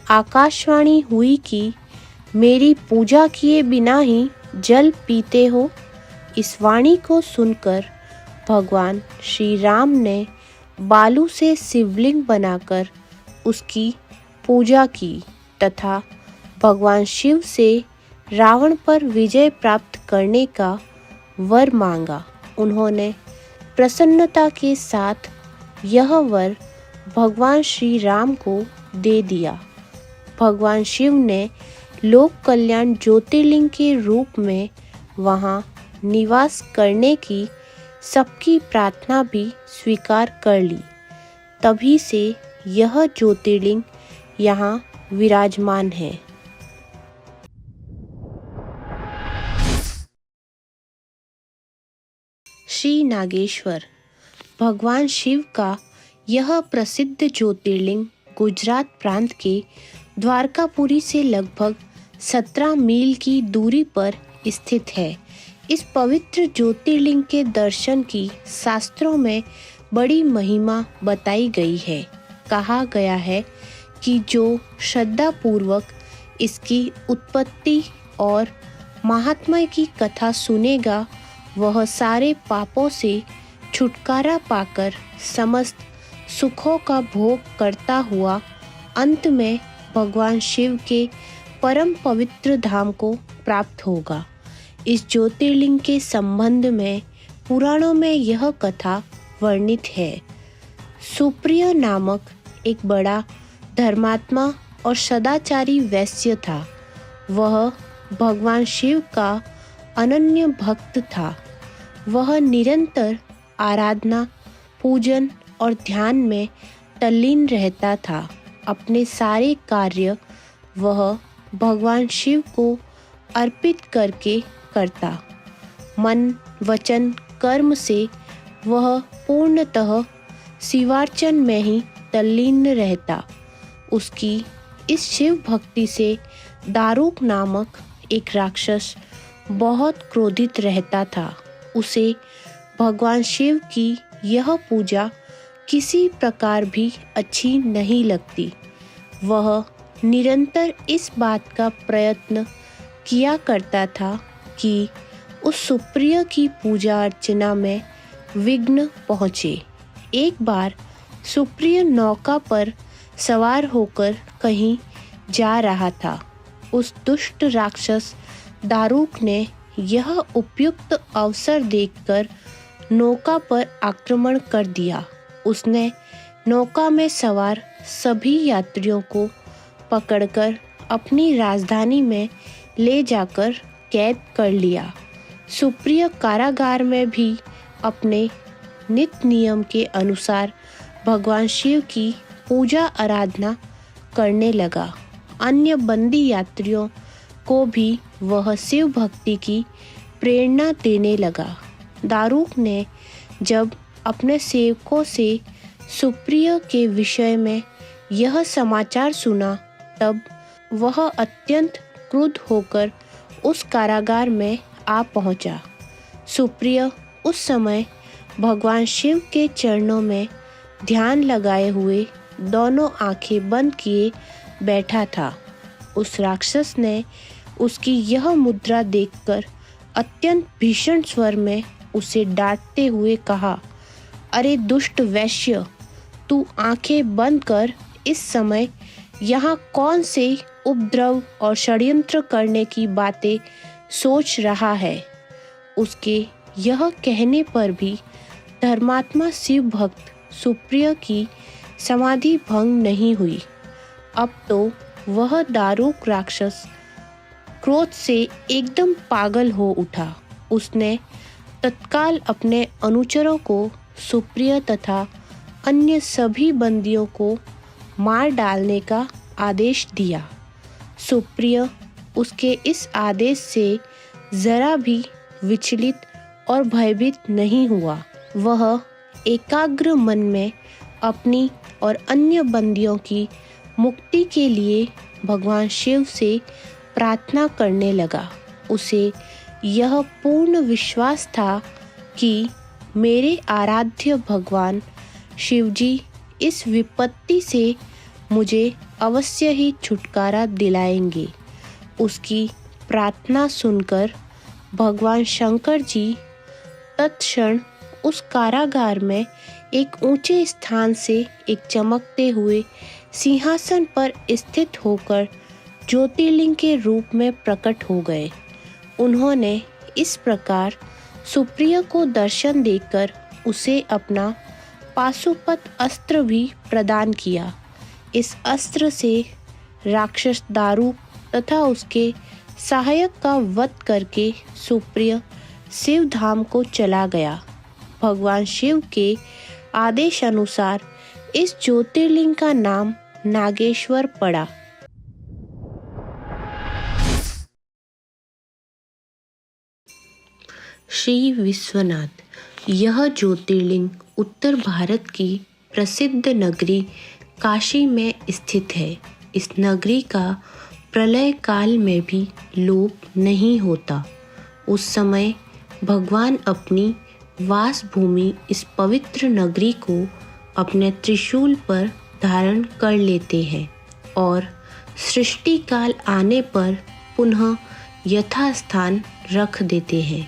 आकाशवाणी हुई कि मेरी पूजा किए बिना ही जल पीते हो। इस वाणी को सुनकर भगवान श्री राम ने बालू से शिवलिंग बनाकर उसकी पूजा की तथा भगवान शिव से रावण पर विजय प्राप्त करने का वर मांगा। उन्होंने प्रसन्नता के साथ यह वर भगवान श्री राम को दे दिया। भगवान शिव ने लोक कल्याण ज्योतिर्लिंग के रूप में वहाँ निवास करने की सबकी प्रार्थना भी स्वीकार कर ली। तभी से यह ज्योतिर्लिंग यहाँ विराजमान है। श्री नागेश्वर। भगवान शिव का यह प्रसिद्ध ज्योतिर्लिंग गुजरात प्रांत के द्वारकापुरी से लगभग 17 मील की दूरी पर स्थित है। इस पवित्र ज्योतिर्लिंग के दर्शन की शास्त्रों में बड़ी महिमा बताई गई है। कहा गया है कि जो श्रद्धापूर्वक इसकी उत्पत्ति और महात्म्य की कथा सुनेगा, वह सारे पापों से छुटकारा पाकर समस्त सुखों का भोग करता हुआ अंत में भगवान शिव के परम पवित्र धाम को प्राप्त होगा। इस ज्योतिर्लिंग के संबंध में पुराणों में यह कथा वर्णित है। सुप्रिय नामक एक बड़ा धर्मात्मा और सदाचारी वैश्य था। वह भगवान शिव का अनन्य भक्त था। वह निरंतर आराधना, पूजन और ध्यान में तल्लीन रहता था। अपने सारे कार्य वह भगवान शिव को अर्पित करके करता। मन, वचन, कर्म से वह पूर्णतः शिवार्चन में ही तल्लीन रहता। उसकी इस शिव भक्ति से दारुक नामक एक राक्षस बहुत क्रोधित रहता था। उसे भगवान शिव की यह पूजा किसी प्रकार भी अच्छी नहीं लगती। वह निरंतर इस बात का प्रयत्न किया करता था कि उस सुप्रिय की पूजा अर्चना में विघ्न पहुँचे। एक बार सुप्रिय नौका पर सवार होकर कहीं जा रहा था। उस दुष्ट राक्षस दारुक ने यह उपयुक्त अवसर देखकर नौका पर आक्रमण कर दिया। उसने नौका में सवार सभी यात्रियों को पकड़कर अपनी राजधानी में ले जाकर कैद कर लिया। सुप्रिय कारागार में भी अपने नित्य नियम के अनुसार भगवान शिव की पूजा आराधना करने लगा। अन्य बंदी यात्रियों को भी वह शिव भक्ति की प्रेरणा देने लगा। दारुक ने जब अपने सेवकों से सुप्रिय के विषय में यह समाचार सुना, तब वह अत्यंत क्रुद्ध होकर उस कारागार में आ पहुंचा। सुप्रिय उस समय भगवान शिव के चरणों में ध्यान लगाए हुए दोनों आंखें बंद किए बैठा था। उस राक्षस ने उसकी यह मुद्रा देखकर अत्यंत भीषण स्वर में उसे डांटते हुए कहा, अरे दुष्ट वैश्य, तू आंखें बंद कर इस समय यहाँ कौन से उपद्रव और षड्यंत्र करने की बातें सोच रहा है। उसके यह कहने पर भी धर्मात्मा शिव भक्त सुप्रिय की समाधि भंग नहीं हुई। अब तो वह दारुक राक्षस क्रोध से एकदम पागल हो उठा। उसने तत्काल अपने अनुचरों को सुप्रिय तथा अन्य सभी बंदियों को मार डालने का आदेश दिया। सुप्रिय उसके इस आदेश से जरा भी विचलित और भयभीत नहीं हुआ। वह एकाग्र मन में अपनी और अन्य बंदियों की मुक्ति के लिए भगवान शिव से प्रार्थना करने लगा। उसे यह पूर्ण विश्वास था कि मेरे आराध्य भगवान शिवजी इस विपत्ति से मुझे अवश्य ही छुटकारा दिलाएंगे। उसकी प्रार्थना सुनकर भगवान शंकर जी तत्क्षण उस कारागार में एक ऊंचे स्थान से एक चमकते हुए सिंहासन पर स्थित होकर ज्योतिर्लिंग के रूप में प्रकट हो गए। उन्होंने इस प्रकार सुप्रिय को दर्शन देकर उसे अपना पाशुपत अस्त्र भी प्रदान किया। इस अस्त्र से राक्षस दारुक तथा उसके सहायक का वध करके सुप्रिय शिव धाम को चला गया। भगवान शिव के आदेश अनुसार इस ज्योतिर्लिंग का नाम नागेश्वर पड़ा। श्री विश्वनाथ। यह ज्योतिर्लिंग उत्तर भारत की प्रसिद्ध नगरी काशी में स्थित है। इस नगरी का प्रलय काल में भी लोप नहीं होता। उस समय भगवान अपनी वास भूमि इस पवित्र नगरी को अपने त्रिशूल पर धारण कर लेते हैं और सृष्टि काल आने पर पुनः यथास्थान रख देते हैं।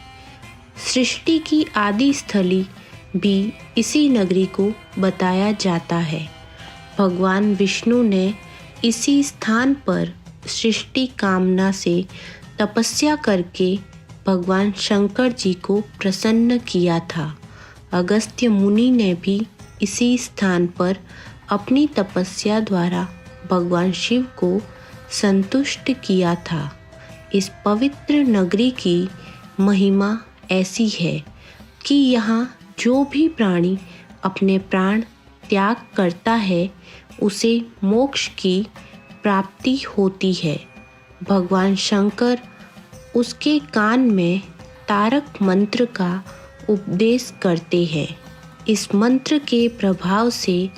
सृष्टि की आदि स्थली भी इसी नगरी को बताया जाता है। भगवान विष्णु ने इसी स्थान पर सृष्टि कामना से तपस्या करके भगवान शंकर जी को प्रसन्न किया था। अगस्त्य मुनि ने भी इसी स्थान पर अपनी तपस्या द्वारा भगवान शिव को संतुष्ट किया था। इस पवित्र नगरी की महिमा ऐसी है कि यहाँ जो भी प्राणी अपने प्राण त्याग करता है उसे मोक्ष की प्राप्ति होती है। भगवान शंकर उसके कान में तारक मंत्र का उपदेश करते हैं। इस मंत्र के प्रभाव से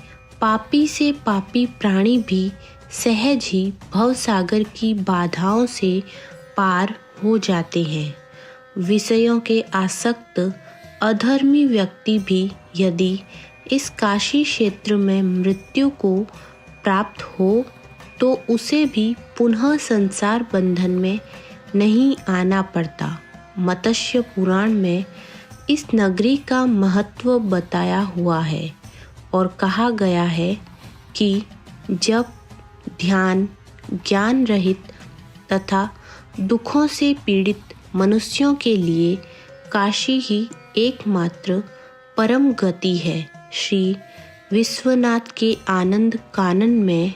पापी प्राणी भी सहज ही भवसागर की बाधाओं से पार हो जाते हैं। विषयों के आसक्त अधर्मी व्यक्ति भी यदि इस काशी क्षेत्र में मृत्यु को प्राप्त हो तो उसे भी पुनः संसार बंधन में नहीं आना पड़ता। मत्स्य पुराण में इस नगरी का महत्व बताया हुआ है और कहा गया है कि जब ध्यान ज्ञान रहित तथा दुखों से पीड़ित मनुष्यों के लिए काशी ही एकमात्र परम गति है। श्री विश्वनाथ के आनंद कानन में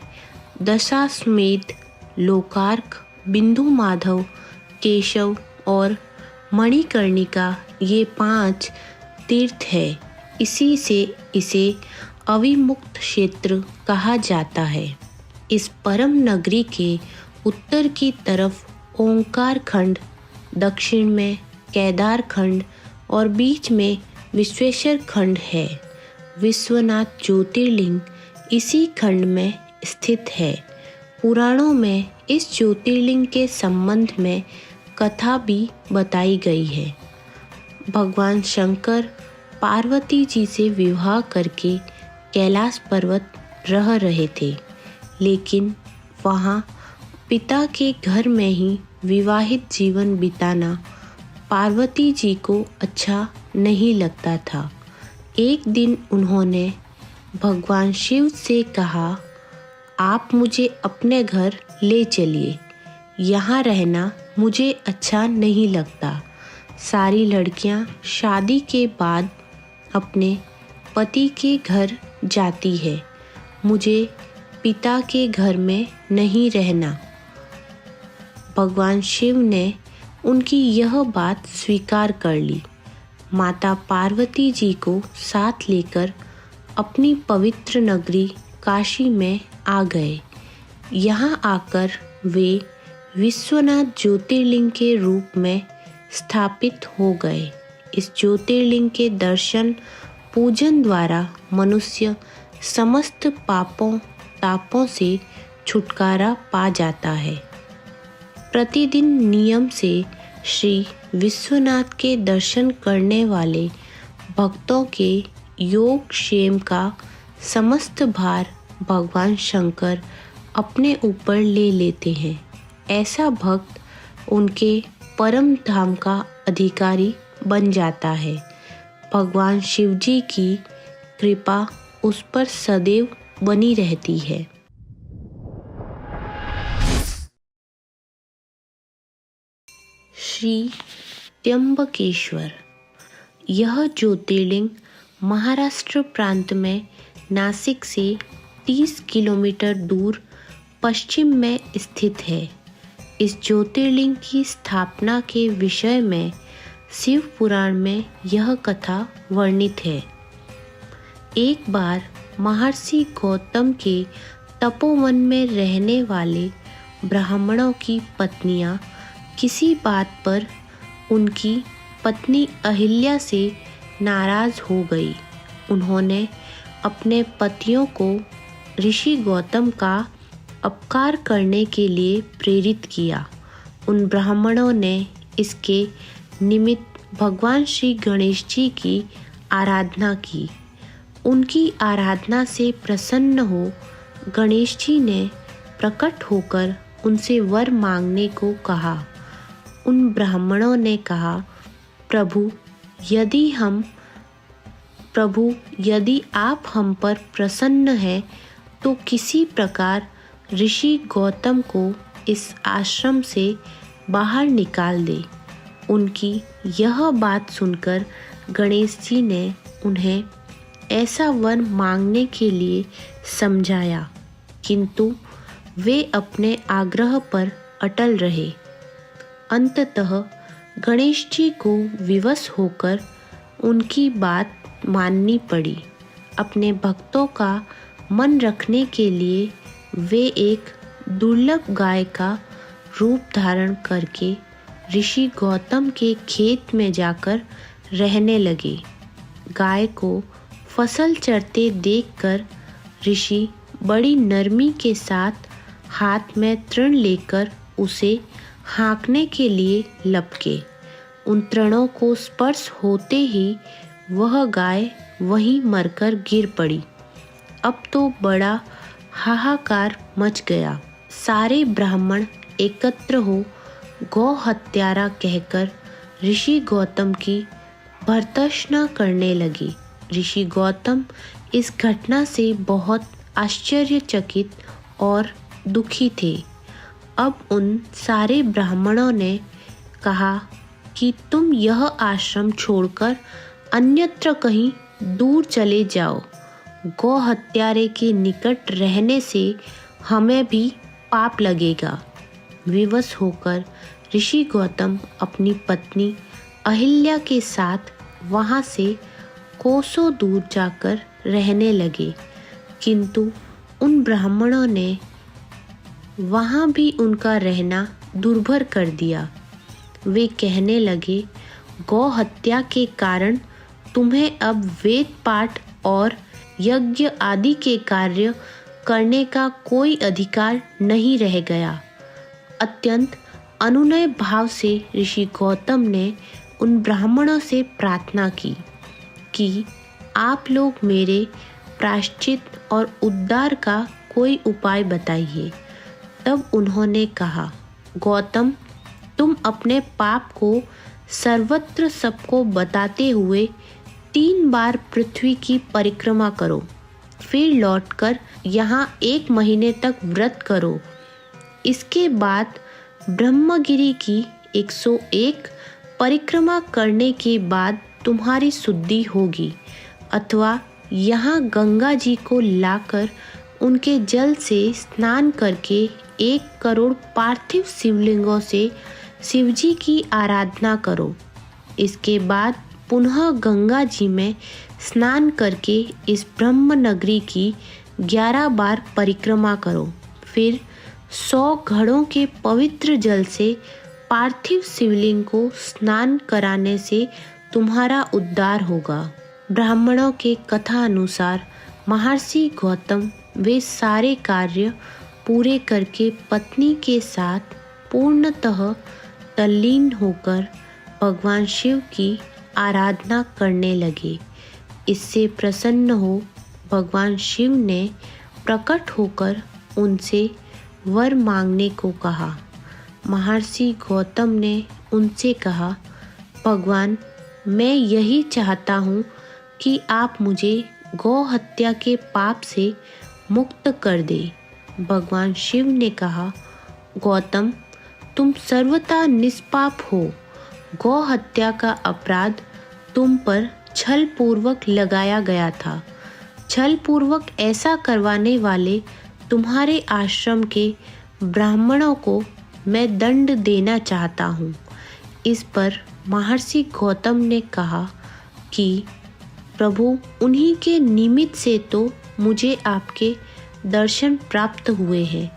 दशाश्वमेध, लोकार्क, बिंदु माधव, केशव और मणिकर्णिका ये 5 तीर्थ है। इसी से इसे अविमुक्त क्षेत्र कहा जाता है। इस परम नगरी के उत्तर की तरफ ओंकार खंड, दक्षिण में केदार खंड और बीच में विश्वेश्वर खंड है। विश्वनाथ ज्योतिर्लिंग इसी खंड में स्थित है। पुराणों में इस ज्योतिर्लिंग के संबंध में कथा भी बताई गई है। भगवान शंकर पार्वती जी से विवाह करके कैलाश पर्वत रह रहे थे, लेकिन वहाँ पिता के घर में ही विवाहित जीवन बिताना पार्वती जी को अच्छा नहीं लगता था। एक दिन उन्होंने भगवान शिव से कहा, आप मुझे अपने घर ले चलिए, यहाँ रहना मुझे अच्छा नहीं लगता। सारी लड़कियाँ शादी के बाद अपने पति के घर जाती है, मुझे पिता के घर में नहीं रहना। भगवान शिव ने उनकी यह बात स्वीकार कर ली। माता पार्वती जी को साथ लेकर अपनी पवित्र नगरी काशी में आ गए। यहाँ आकर वे विश्वनाथ ज्योतिर्लिंग के रूप में स्थापित हो गए। इस ज्योतिर्लिंग के दर्शन पूजन द्वारा मनुष्य समस्त पापों तापों से छुटकारा पा जाता है। प्रतिदिन नियम से श्री विश्वनाथ के दर्शन करने वाले भक्तों के योग क्षेम का समस्त भार भगवान शंकर अपने ऊपर ले लेते हैं। ऐसा भक्त उनके परम धाम का अधिकारी बन जाता है। भगवान शिव जी की कृपा उस पर सदैव बनी रहती है। श्री त्र्यंबकेश्वर, यह ज्योतिर्लिंग महाराष्ट्र प्रांत में नासिक से 30 किलोमीटर दूर पश्चिम में स्थित है। इस ज्योतिर्लिंग की स्थापना के विषय में शिव पुराण में यह कथा वर्णित है। एक बार महर्षि गौतम के तपोवन में रहने वाले ब्राह्मणों की पत्नियां किसी बात पर उनकी पत्नी अहिल्या से नाराज हो गई। उन्होंने अपने पतियों को ऋषि गौतम का अपकार करने के लिए प्रेरित किया। उन ब्राह्मणों ने इसके निमित्त भगवान श्री गणेश जी की आराधना की। उनकी आराधना से प्रसन्न हो गणेश जी ने प्रकट होकर उनसे वर मांगने को कहा। उन ब्राह्मणों ने कहा, प्रभु यदि आप हम पर प्रसन्न हैं तो किसी प्रकार ऋषि गौतम को इस आश्रम से बाहर निकाल दे। उनकी यह बात सुनकर गणेश जी ने उन्हें ऐसा वर मांगने के लिए समझाया, किंतु वे अपने आग्रह पर अटल रहे। अंततः गणेश जी को विवश होकर उनकी बात माननी पड़ी। अपने भक्तों का मन रखने के लिए वे एक दुर्लभ गाय का रूप धारण करके ऋषि गौतम के खेत में जाकर रहने लगे। गाय को फसल चरते देखकर ऋषि बड़ी नरमी के साथ हाथ में तृण लेकर उसे हाँकने के लिए लपके। उन तृणों को स्पर्श होते ही वह गाय वहीं मरकर गिर पड़ी। अब तो बड़ा हाहाकार मच गया। सारे ब्राह्मण एकत्र हो गौ हत्यारा कहकर ऋषि गौतम की भर्त्सना करने लगे। ऋषि गौतम इस घटना से बहुत आश्चर्यचकित और दुखी थे। अब उन सारे ब्राह्मणों ने कहा कि तुम यह आश्रम छोड़कर अन्यत्र कहीं दूर चले जाओ। गौ हत्यारे के निकट रहने से हमें भी पाप लगेगा। विवश होकर ऋषि गौतम अपनी पत्नी अहिल्या के साथ वहाँ से कोसों दूर जाकर रहने लगे, किंतु उन ब्राह्मणों ने वहाँ भी उनका रहना दुर्भर कर दिया। वे कहने लगे, गौ हत्या के कारण तुम्हें अब वेद पाठ और यज्ञ आदि के कार्य करने का कोई अधिकार नहीं रह गया। अत्यंत अनुनय भाव से ऋषि गौतम ने उन ब्राह्मणों से प्रार्थना की कि आप लोग मेरे प्रायश्चित और उद्धार का कोई उपाय बताइए। तब उन्होंने कहा, गौतम, तुम अपने पाप को सर्वत्र सबको बताते हुए 3 बार पृथ्वी की परिक्रमा करो, फिर लौटकर यहाँ 1 महीने तक व्रत करो। इसके बाद ब्रह्मगिरि की 101 परिक्रमा करने के बाद तुम्हारी शुद्धि होगी, अथवा यहाँ गंगा जी को लाकर उनके जल से स्नान करके 1 करोड़ पार्थिव शिवलिंगों से शिवजी की आराधना करो। इसके बाद पुनः गंगा जी में स्नान करके इस ब्रह्म नगरी की 11 बार परिक्रमा करो। फिर 100 घड़ों के पवित्र जल से पार्थिव शिवलिंग को स्नान कराने से तुम्हारा उद्धार होगा। ब्राह्मणों के कथा अनुसार महर्षि गौतम वे सारे कार्य पूरे करके पत्नी के साथ पूर्णतः तल्लीन होकर भगवान शिव की आराधना करने लगे। इससे प्रसन्न हो भगवान शिव ने प्रकट होकर उनसे वर मांगने को कहा। महर्षि गौतम ने उनसे कहा, भगवान, मैं यही चाहता हूँ कि आप मुझे गौ हत्या के पाप से मुक्त कर दे। भगवान शिव ने कहा, गौतम, तुम सर्वथा निष्पाप हो। गौ हत्या का अपराध तुम पर छल पूर्वक लगाया गया था। छल पूर्वक ऐसा करवाने वाले तुम्हारे आश्रम के ब्राह्मणों को मैं दंड देना चाहता हूँ। इस पर महर्षि गौतम ने कहा कि प्रभु, उन्हीं के निमित्त से तो मुझे आपके दर्शन प्राप्त हुए हैं।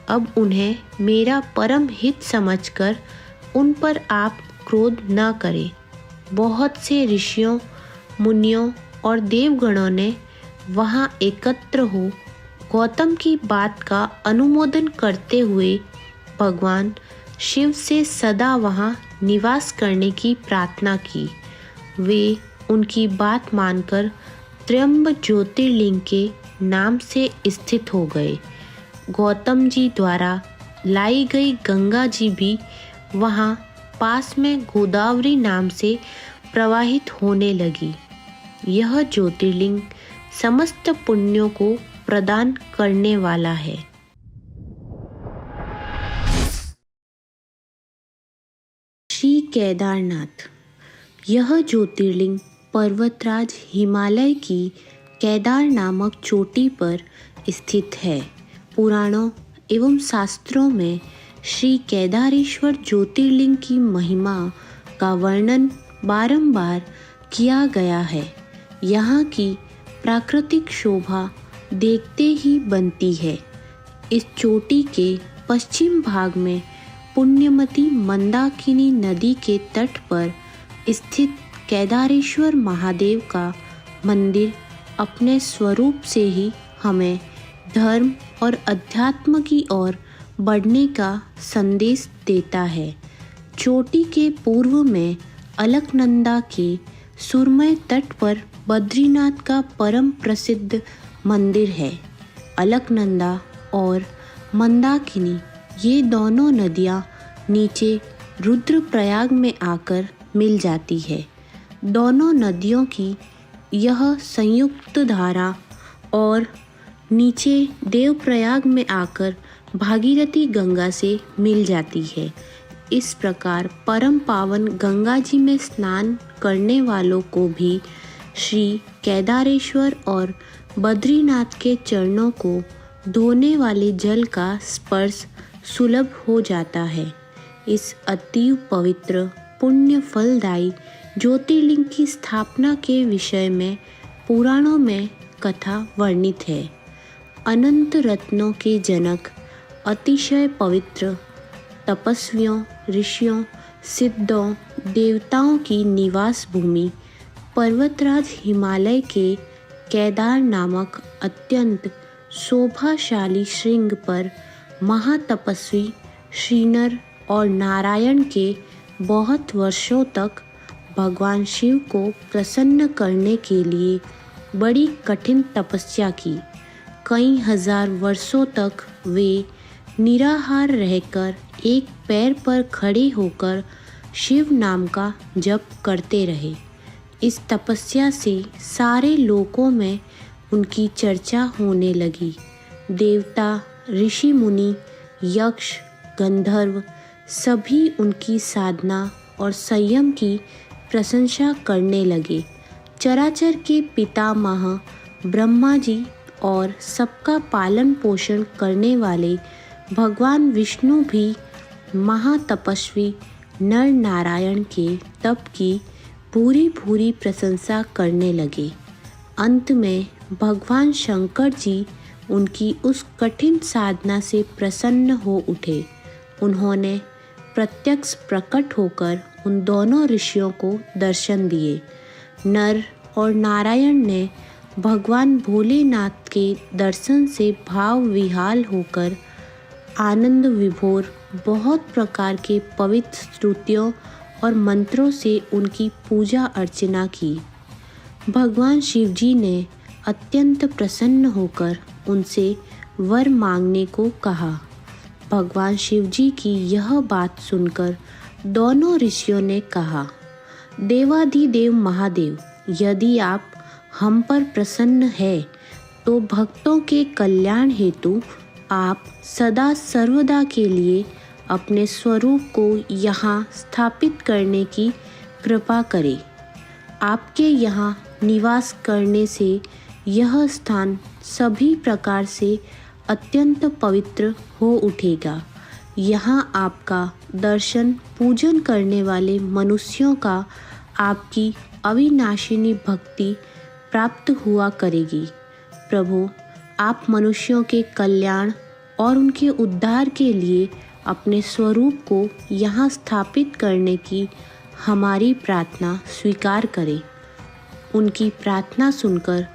अब उन्हें मेरा परम हित समझकर उन पर आप क्रोध न करें। बहुत से ऋषियों, मुनियों और देवगणों ने वहाँ एकत्र हो गौतम की बात का अनुमोदन करते हुए भगवान शिव से सदा वहाँ निवास करने की प्रार्थना की। वे उनकी बात मानकर त्र्यंब ज्योतिर्लिंग के नाम से स्थित हो गए। गौतम जी द्वारा लाई गई गंगा जी भी वहाँ पास में गोदावरी नाम से प्रवाहित होने लगी। यह ज्योतिर्लिंग समस्त पुण्यों को प्रदान करने वाला है। श्री केदारनाथ। यह ज्योतिर्लिंग पर्वतराज हिमालय की केदार नामक चोटी पर स्थित है। पुराणों एवं शास्त्रों में श्री केदारेश्वर ज्योतिर्लिंग की महिमा का वर्णन बारंबार किया गया है। यहाँ की प्राकृतिक शोभा देखते ही बनती है। इस चोटी के पश्चिम भाग में पुण्यमती मंदाकिनी नदी के तट पर स्थित केदारेश्वर महादेव का मंदिर अपने स्वरूप से ही हमें धर्म और अध्यात्म की ओर बढ़ने का संदेश देता है। चोटी के पूर्व में अलकनंदा के सुरमय तट पर बद्रीनाथ का परम प्रसिद्ध मंदिर है। अलकनंदा और मंदाकिनी ये दोनों नदियाँ नीचे रुद्रप्रयाग में आकर मिल जाती है। दोनों नदियों की यह संयुक्त धारा और नीचे देवप्रयाग में आकर भागीरथी गंगा से मिल जाती है। इस प्रकार परम पावन गंगा जी में स्नान करने वालों को भी श्री केदारेश्वर और बद्रीनाथ के चरणों को धोने वाले जल का स्पर्श सुलभ हो जाता है। इस अतीव पवित्र पुण्य फलदायी ज्योतिर्लिंग की स्थापना के विषय में पुराणों में कथा वर्णित है। अनंत रत्नों के जनक, अतिशय पवित्र, तपस्वियों, ऋषियों, सिद्धों, देवताओं की निवास भूमि, पर्वतराज हिमालय के केदार नामक अत्यंत शोभाशाली श्रृंग पर महातपस्वी श्री नर और नारायण के बहुत वर्षों तक भगवान शिव को प्रसन्न करने के लिए बड़ी कठिन तपस्या की। कई हजार वर्षों तक वे निराहार रहकर एक पैर पर खड़े होकर शिव नाम का जप करते रहे। इस तपस्या से सारे लोकों में उनकी चर्चा होने लगी। देवता, ऋषि मुनि, यक्ष, गंधर्व सभी उनकी साधना और संयम की प्रशंसा करने लगे। चराचर के पितामह ब्रह्मा जी और सबका पालन पोषण करने वाले भगवान विष्णु भी महातपस्वी नर नारायण के तप की पूरी पूरी प्रशंसा करने लगे। अंत में भगवान शंकर जी उनकी उस कठिन साधना से प्रसन्न हो उठे। उन्होंने प्रत्यक्ष प्रकट होकर उन दोनों ऋषियों को दर्शन दिए। नर और नारायण ने भगवान भोलेनाथ के दर्शन से भाव विहाल होकर आनंद विभोर बहुत प्रकार के पवित्र स्तुतियों और मंत्रों से उनकी पूजा अर्चना की। भगवान शिव जी ने अत्यंत प्रसन्न होकर उनसे वर मांगने को कहा। भगवान शिव जी की यह बात सुनकर दोनों ऋषियों ने कहा, देवाधिदेव महादेव, यदि आप हम पर प्रसन्न है तो भक्तों के कल्याण हेतु आप सदा सर्वदा के लिए अपने स्वरूप को यहाँ स्थापित करने की कृपा करें। आपके यहाँ निवास करने से यह स्थान सभी प्रकार से अत्यंत पवित्र हो उठेगा। यहाँ आपका दर्शन पूजन करने वाले मनुष्यों का आपकी अविनाशिनी भक्ति प्राप्त हुआ करेगी। प्रभु, आप मनुष्यों के कल्याण और उनके उद्धार के लिए अपने स्वरूप को यहाँ स्थापित करने की हमारी प्रार्थना स्वीकार करें। उनकी प्रार्थना सुनकर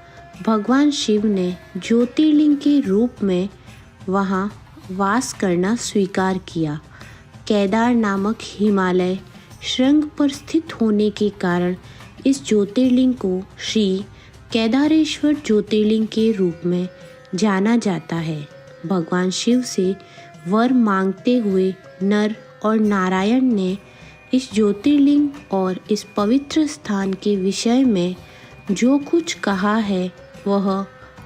भगवान शिव ने ज्योतिर्लिंग के रूप में वहाँ वास करना स्वीकार किया। केदार नामक हिमालय श्रृंग पर स्थित होने के कारण इस ज्योतिर्लिंग को श्री केदारेश्वर ज्योतिर्लिंग के रूप में जाना जाता है। भगवान शिव से वर मांगते हुए नर और नारायण ने इस ज्योतिर्लिंग और इस पवित्र स्थान के विषय में जो कुछ कहा है वह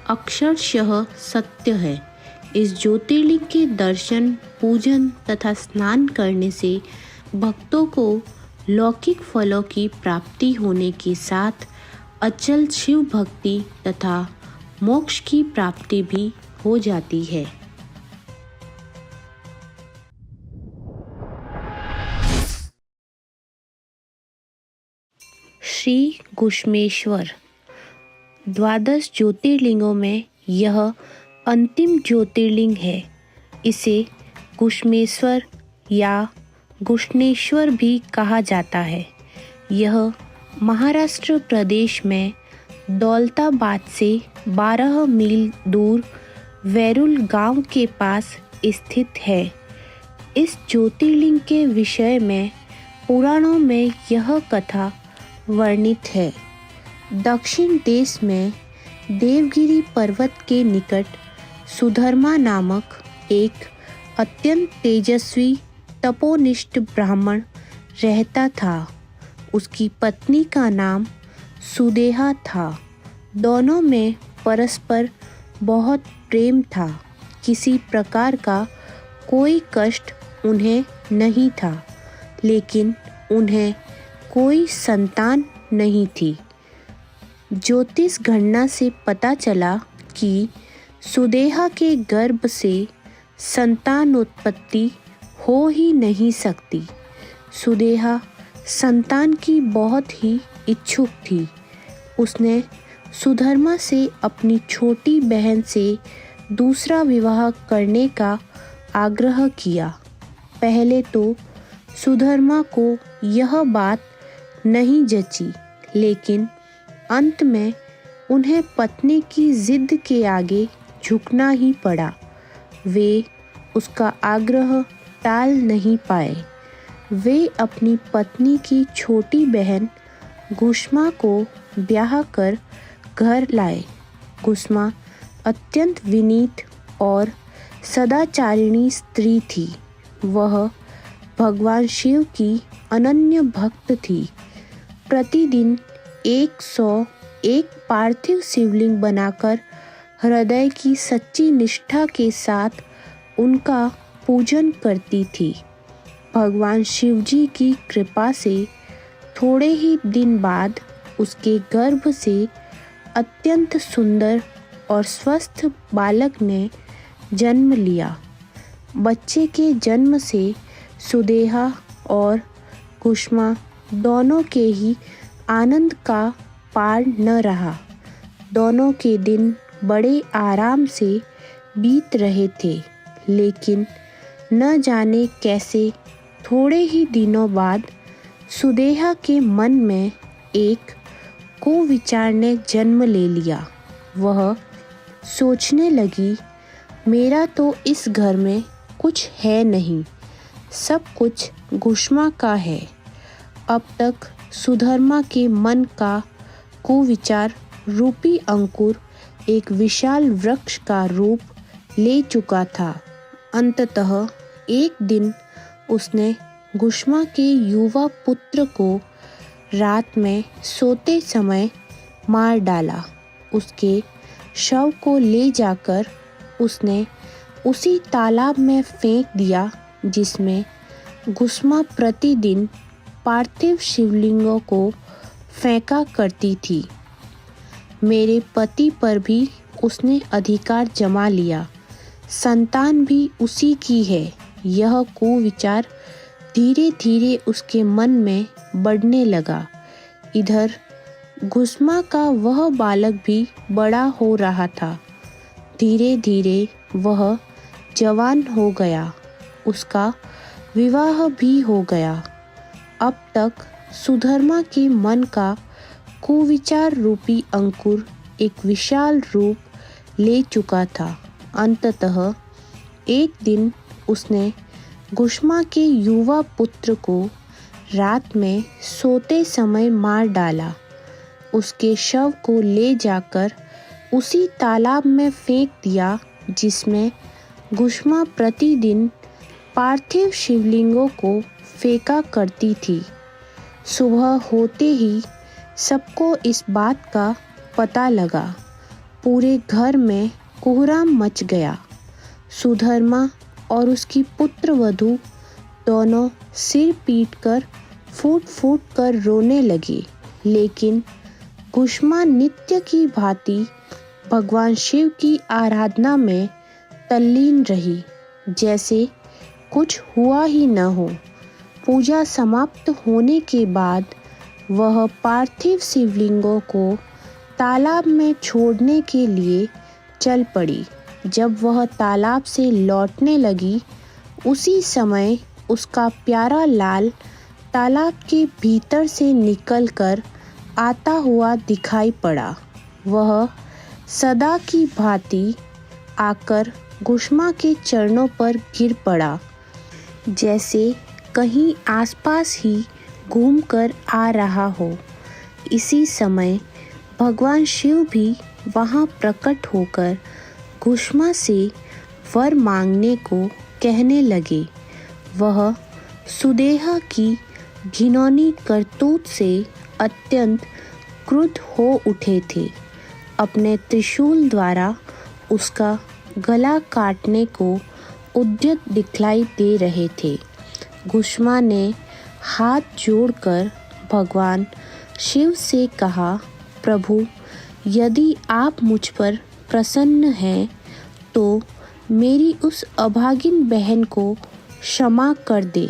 अक्षरशः सत्य है। इस ज्योतिर्लिंग के दर्शन, पूजन तथा स्नान करने से भक्तों को लौकिक फलों की प्राप्ति होने के साथ अचल शिव भक्ति तथा मोक्ष की प्राप्ति भी हो जाती है। श्री गुष्मेश्वर 12 ज्योतिर्लिंगों में यह अंतिम ज्योतिर्लिंग है। इसे गुष्मेश्वर या गुष्णेश्वर भी कहा जाता है। यह महाराष्ट्र प्रदेश में दौलताबाद से 12 मील दूर वैरुल गांव के पास स्थित है। इस ज्योतिर्लिंग के विषय में पुराणों में यह कथा वर्णित है। दक्षिण देश में देवगिरी पर्वत के निकट सुधर्मा नामक एक अत्यंत तेजस्वी तपोनिष्ठ ब्राह्मण रहता था। उसकी पत्नी का नाम सुदेहा था। दोनों में परस्पर बहुत प्रेम था। किसी प्रकार का कोई कष्ट उन्हें नहीं था, लेकिन उन्हें कोई संतान नहीं थी। ज्योतिष गणना से पता चला कि सुदेहा के गर्भ से संतान उत्पत्ति हो ही नहीं सकती। सुदेहा संतान की बहुत ही इच्छुक थी। उसने सुधर्मा से अपनी छोटी बहन से दूसरा विवाह करने का आग्रह किया। पहले तो सुधर्मा को यह बात नहीं जची, लेकिन अंत में उन्हें पत्नी की जिद के आगे झुकना ही पड़ा। वे उसका आग्रह टाल नहीं पाए। वे अपनी पत्नी की छोटी बहन गुस्मा को ब्याह कर घर लाए। गुस्मा अत्यंत विनीत और सदाचारिणी स्त्री थी। वह भगवान शिव की अनन्य भक्त थी। प्रतिदिन 101 पार्थिव शिवलिंग बनाकर हृदय की सच्ची निष्ठा के साथ उनका पूजन करती थी। भगवान शिव जी की कृपा से थोड़े ही दिन बाद उसके गर्भ से अत्यंत सुंदर और स्वस्थ बालक ने जन्म लिया। बच्चे के जन्म से सुदेहा और गुस्मा दोनों के ही आनंद का पार न रहा। दोनों के दिन बड़े आराम से बीत रहे थे, लेकिन न जाने कैसे थोड़े ही दिनों बाद सुदेहा के मन में एक कुविचार ने जन्म ले लिया। वह सोचने लगी, मेरा तो इस घर में कुछ है नहीं, सब कुछ गुस्मा का है। अब तक सुधर्मा के मन का कुविचार रूपी अंकुर एक विशाल वृक्ष का रूप ले चुका था। अंततः एक दिन उसने गुस्मा के युवा पुत्र को रात में सोते समय मार डाला। उसके शव को ले जाकर उसने उसी तालाब में फेंक दिया जिसमें गुस्मा प्रतिदिन पार्थिव शिवलिंगों को फेंका करती थी। मेरे पति पर भी उसने अधिकार जमा लिया, संतान भी उसी की है। यह कुविचार धीरे धीरे उसके मन में बढ़ने लगा। इधर गुस्मा का वह बालक भी बड़ा हो रहा था। धीरे धीरे वह जवान हो गया। उसका विवाह भी हो गया। अब तक सुधर्मा के मन का कुविचार रूपी अंकुर एक विशाल रूप ले चुका था। अंततः एक दिन उसने गुस्मा के युवा पुत्र को रात में सोते समय मार डाला। उसके शव को ले जाकर उसी तालाब में फेंक दिया जिसमें गुस्मा प्रतिदिन पार्थिव शिवलिंगों को फेंका करती थी। सुबह होते ही सबको इस बात का पता लगा। पूरे घर में कोहराम मच गया। सुधर्मा और उसकी पुत्रवधू दोनों सिर पीटकर फूट फूट कर रोने लगी, लेकिन गुस्मा नित्य की भांति भगवान शिव की आराधना में तल्लीन रही, जैसे कुछ हुआ ही न हो। पूजा समाप्त होने के बाद वह पार्थिव शिवलिंगों को तालाब में छोड़ने के लिए चल पड़ी। जब वह तालाब से लौटने लगी, उसी समय उसका प्यारा लाल तालाब के भीतर से निकलकर आता हुआ दिखाई पड़ा। वह सदा की भांति आकर गुस्मा के चरणों पर गिर पड़ा, जैसे कहीं आसपास ही घूमकर आ रहा हो। इसी समय भगवान शिव भी वहां प्रकट होकर गुस्मा से वर मांगने को कहने लगे। वह सुदेहा की घिनौनी करतूत से अत्यंत क्रुद्ध हो उठे थे। अपने त्रिशूल द्वारा उसका गला काटने को उद्यत दिखलाई दे रहे थे। गुस्मा ने हाथ जोड़कर भगवान शिव से कहा, प्रभु, यदि आप मुझ पर प्रसन्न हैं तो मेरी उस अभागिन बहन को क्षमा कर दे।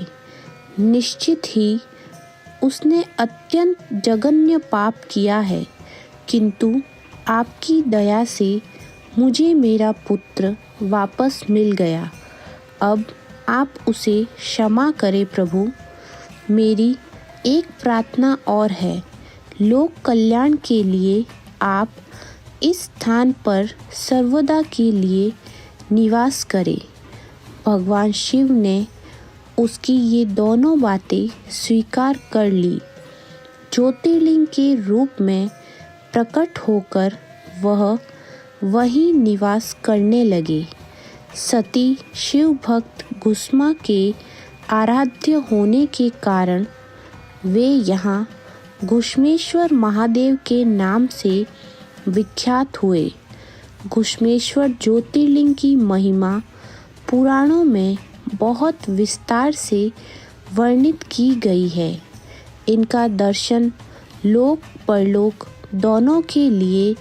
निश्चित ही उसने अत्यंत जघन्य पाप किया है, किंतु आपकी दया से मुझे मेरा पुत्र वापस मिल गया। अब आप उसे क्षमा करें प्रभु। मेरी एक प्रार्थना और है, लोक कल्याण के लिए आप इस स्थान पर सर्वदा के लिए निवास करें। भगवान शिव ने उसकी ये दोनों बातें स्वीकार कर ली। ज्योतिर्लिंग के रूप में प्रकट होकर वह वहीं निवास करने लगे। सती शिव भक्त गुस्मा के आराध्य होने के कारण वे यहाँ घुश्मेश्वर महादेव के नाम से विख्यात हुए। घुश्मेश्वर ज्योतिर्लिंग की महिमा पुराणों में बहुत विस्तार से वर्णित की गई है। इनका दर्शन लोक परलोक दोनों के लिए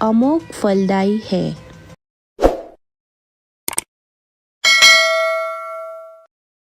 अमोघ फलदायी है।